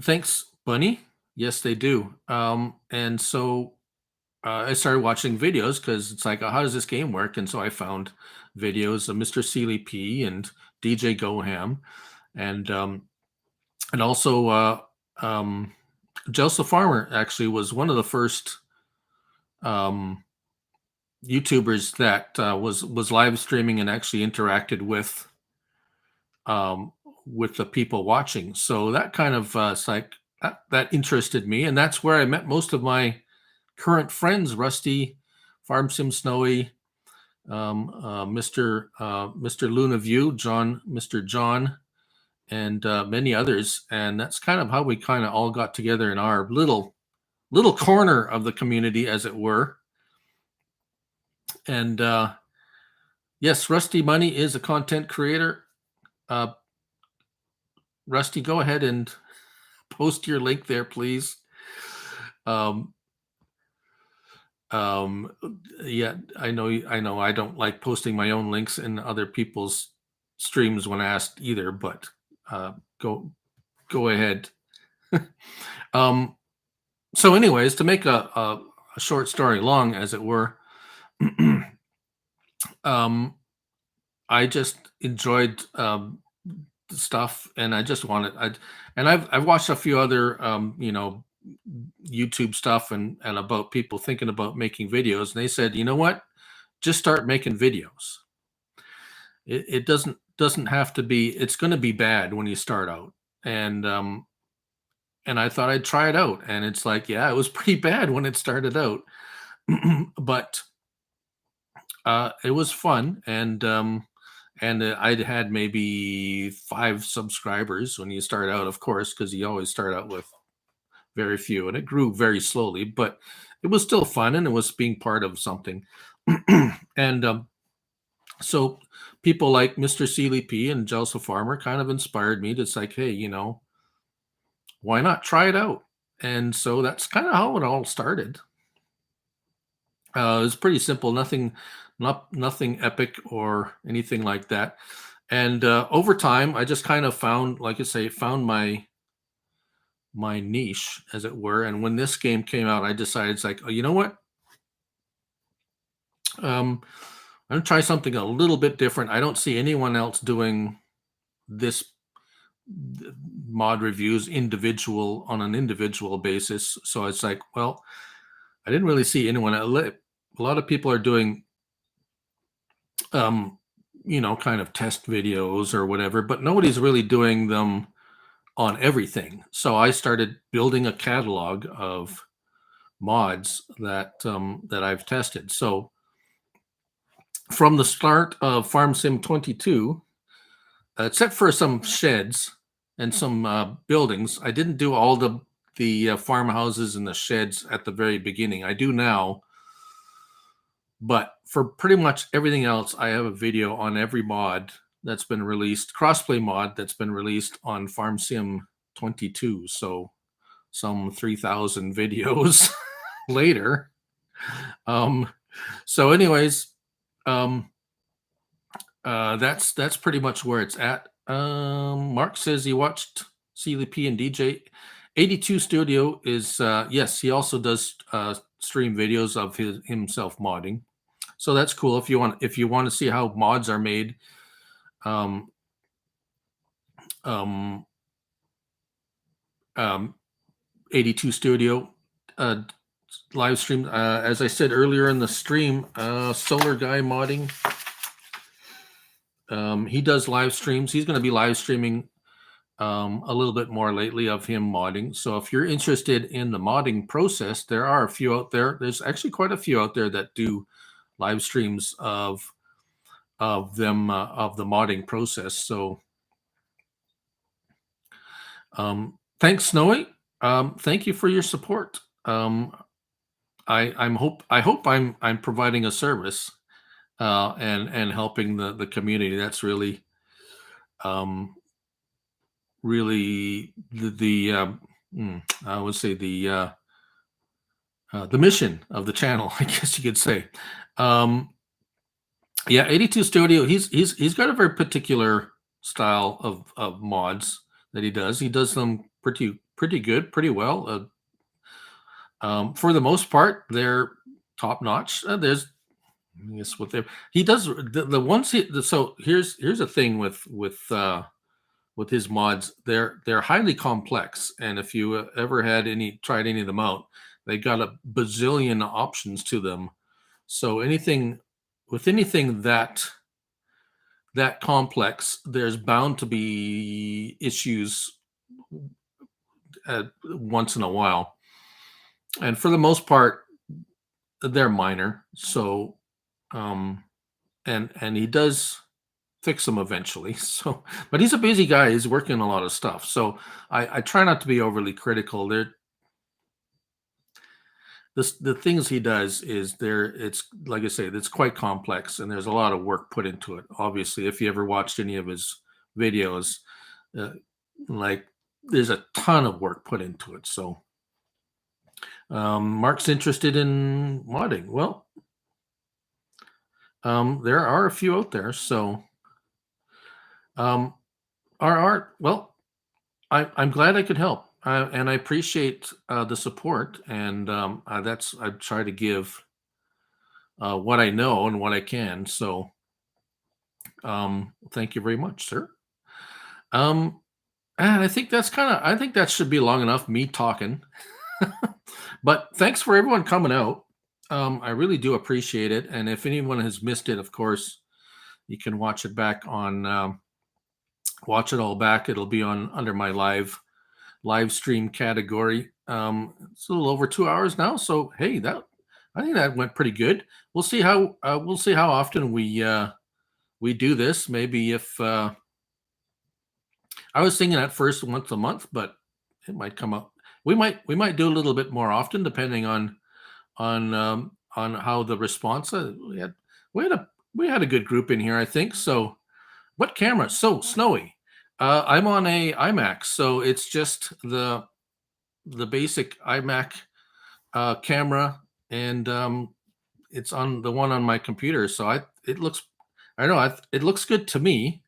thanks, Bunny. Yes, they do. And so I started watching videos because it's like, how does this game work? And so I found videos of Mr. Sealy P and DJ Goham, and also Joseph Farmer actually was one of the first um, YouTubers that was live streaming and actually interacted with the people watching. So that kind of it's like that interested me, and that's where I met most of my current friends: Rusty, Farm Sim Snowy, Mr. Luna View, Mr. John, and many others. And that's kind of how we kind of all got together in our little corner of the community, as it were. And yes, Rusty Money is a content creator. Rusty, go ahead and post your link there, please. Um, um, yeah, I know. I don't like posting my own links in other people's streams when asked either, but go ahead. So, anyways, to make a short story long, as it were, I just enjoyed stuff, and I just wanted. I've watched a few other YouTube stuff and about people thinking about making videos, and they said, you know what, just start making videos. It doesn't have to be. It's going to be bad when you start out, and I thought I'd try it out, and it's like, yeah, it was pretty bad when it started out, but it was fun, and I'd had maybe 5 subscribers when you start out, of course, because you always start out with very few, and it grew very slowly, but it was still fun, and it was being part of something. And so people like Mr. Sealy P and Jelsa Farmer kind of inspired me to, it's like, hey, why not try it out? And so that's kind of how it all started. It was pretty simple, nothing epic or anything like that. And over time, I just kind of found, like I say, found my niche, as it were. And when this game came out, I decided, it's like, oh, you know what? I'm gonna try something a little bit different. I don't see anyone else doing this mod reviews on an individual basis. So it's like, well, I didn't really see anyone. A lot of people are doing, kind of test videos or whatever, but nobody's really doing them on everything. So I started building a catalog of mods that I've tested. So from the start of Farm Sim 22, except for some sheds and some buildings, I didn't do all the farmhouses and the sheds at the very beginning. I do now, but for pretty much everything else, I have a video on every mod that's been released, crossplay mod that's been released on Farm Sim 22. So some 3,000 videos later. So anyways, that's pretty much where it's at. Mark says he watched Sealy P and DJ. 82 Studio is yes, he also does stream videos of himself modding. So that's cool if you want to see how mods are made. Um, um, um, 82 Studio. live stream. As I said earlier in the stream, Solar Guy Modding. He does live streams. He's going to be live streaming a little bit more lately of him modding. So if you're interested in the modding process, there are a few out there. There's actually quite a few out there that do live streams of them of the modding process. So thanks, Snowy. Thank you for your support. I hope I'm providing a service and helping the community. That's really really I would say the mission of the channel, I guess you could say. Yeah, 82 Studio. He's got a very particular style of mods that he does. He does them pretty good, pretty well. For the most part, they're top notch. There's I guess what they he does the ones so here's a thing with his mods. They're highly complex, and if you ever tried any of them out, they got a bazillion options to them. So anything that complex, there's bound to be issues once in a while, and for the most part, they're minor. So and he does fix them eventually. So, but he's a busy guy. He's working on a lot of stuff. So I try not to be overly critical. The things he does is it's like I say, it's quite complex, and there's a lot of work put into it. Obviously, if you ever watched any of his videos, uh, like there's a ton of work put into it. So Mark's interested in modding. Well, there are a few out there. So our art, well, I'm glad I could help, and I appreciate the support. And I try to give what I know and what I can. So thank you very much, sir. And I think I think that should be long enough me talking. But thanks for everyone coming out. I really do appreciate it. And if anyone has missed it, of course, you can watch it back on watch it all back. It'll be on under my live stream category. It's a little over 2 hours now, so hey, that I think that went pretty good. We'll see how often we do this. Maybe if I was thinking at first once a month, but it might come up. We might do a little bit more often, depending on how the response. We had we had a good group in here, I think. So, what camera? So Snowy. I'm on a iMac, so it's just the basic iMac camera, and it's on the one on my computer. So it looks I don't know it looks good to me.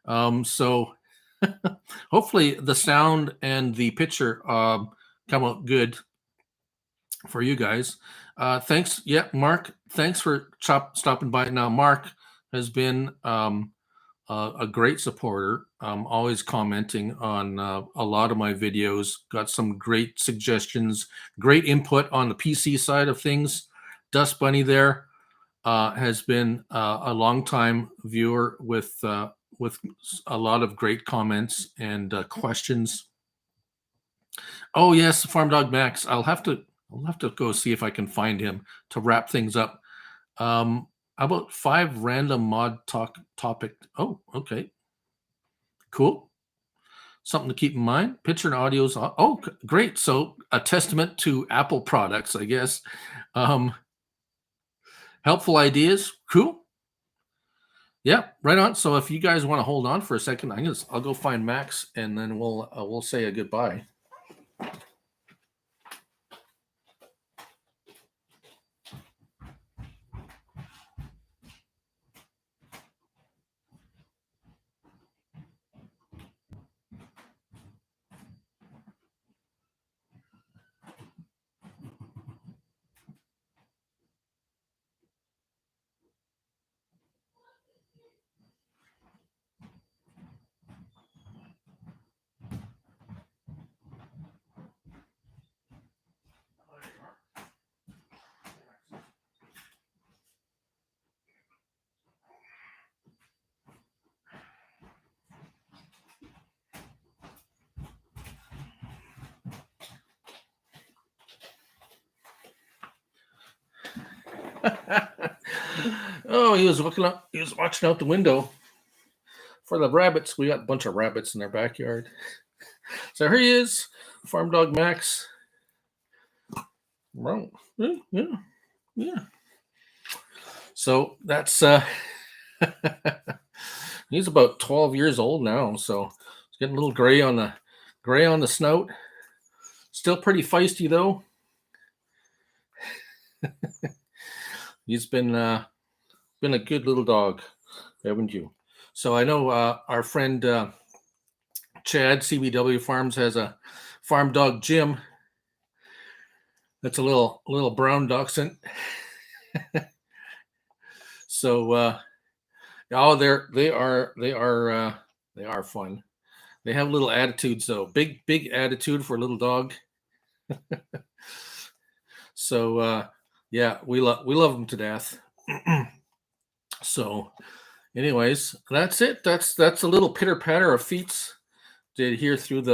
So hopefully the sound and the picture come out good for you guys. Thanks, yeah, Mark. Thanks for stopping by. Now, Mark has been a great supporter. Always commenting on a lot of my videos. Got some great suggestions, great input on the PC side of things. Dust Bunny there has been a longtime viewer with a lot of great comments and questions. Oh yes, Farm Dog Max. I'll have to go see if I can find him to wrap things up. How about 5 random mod topic? Oh, okay. Cool. Something to keep in mind. Picture and audio's oh great. So a testament to Apple products, I guess. Helpful ideas. Cool. Yeah, right on. So if you guys want to hold on for a second, I'll go find Max, and then we'll say a goodbye. Oh, he was looking up. He was watching out the window for the rabbits. We got a bunch of rabbits in our backyard. So here he is, Farm Dog Max. Well, yeah, yeah. So that's he's about 12 years old now. So he's getting a little gray on the snout. Still pretty feisty though. He's been a good little dog, haven't you? So I know our friend Chad CBW Farms has a farm dog Jim. That's a little brown dachshund. So oh, they are fun. They have little attitudes though. Big attitude for a little dog. So yeah, we love them to death. So anyways, that's it. That's a little pitter patter of feats did hear through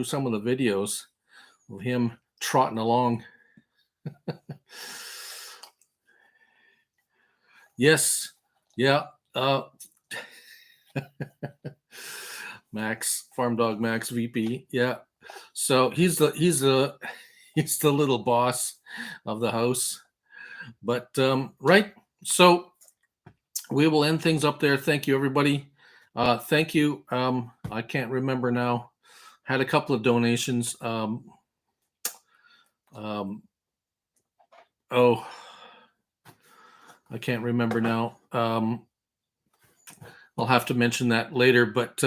some of the videos of him trotting along. Yes, yeah. Max, Farm Dog Max VP. Yeah. So he's the little boss of the house. But right. So we will end things up there. Thank you, everybody. Thank you. I can't remember now. Had a couple of donations. Oh, I can't remember now. I'll have to mention that later. But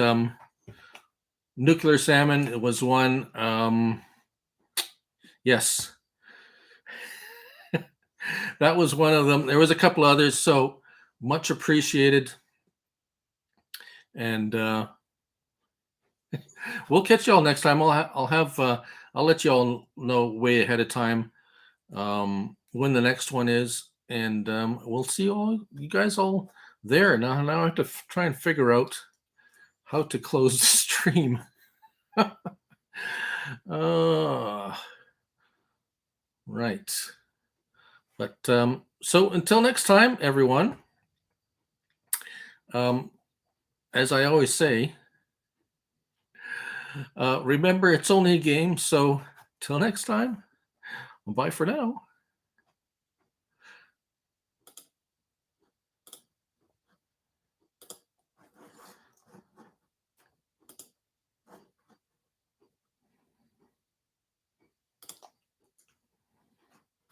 Nuclear Salmon was one. Yes, that was one of them. There was a couple others. So much appreciated. And we'll catch y'all next time. I'll let y'all know way ahead of time when the next one is, and we'll see you guys all there. Now I have to try and figure out how to close the stream. Right. But so until next time, everyone. As I always say, remember it's only a game. So till next time, bye for now.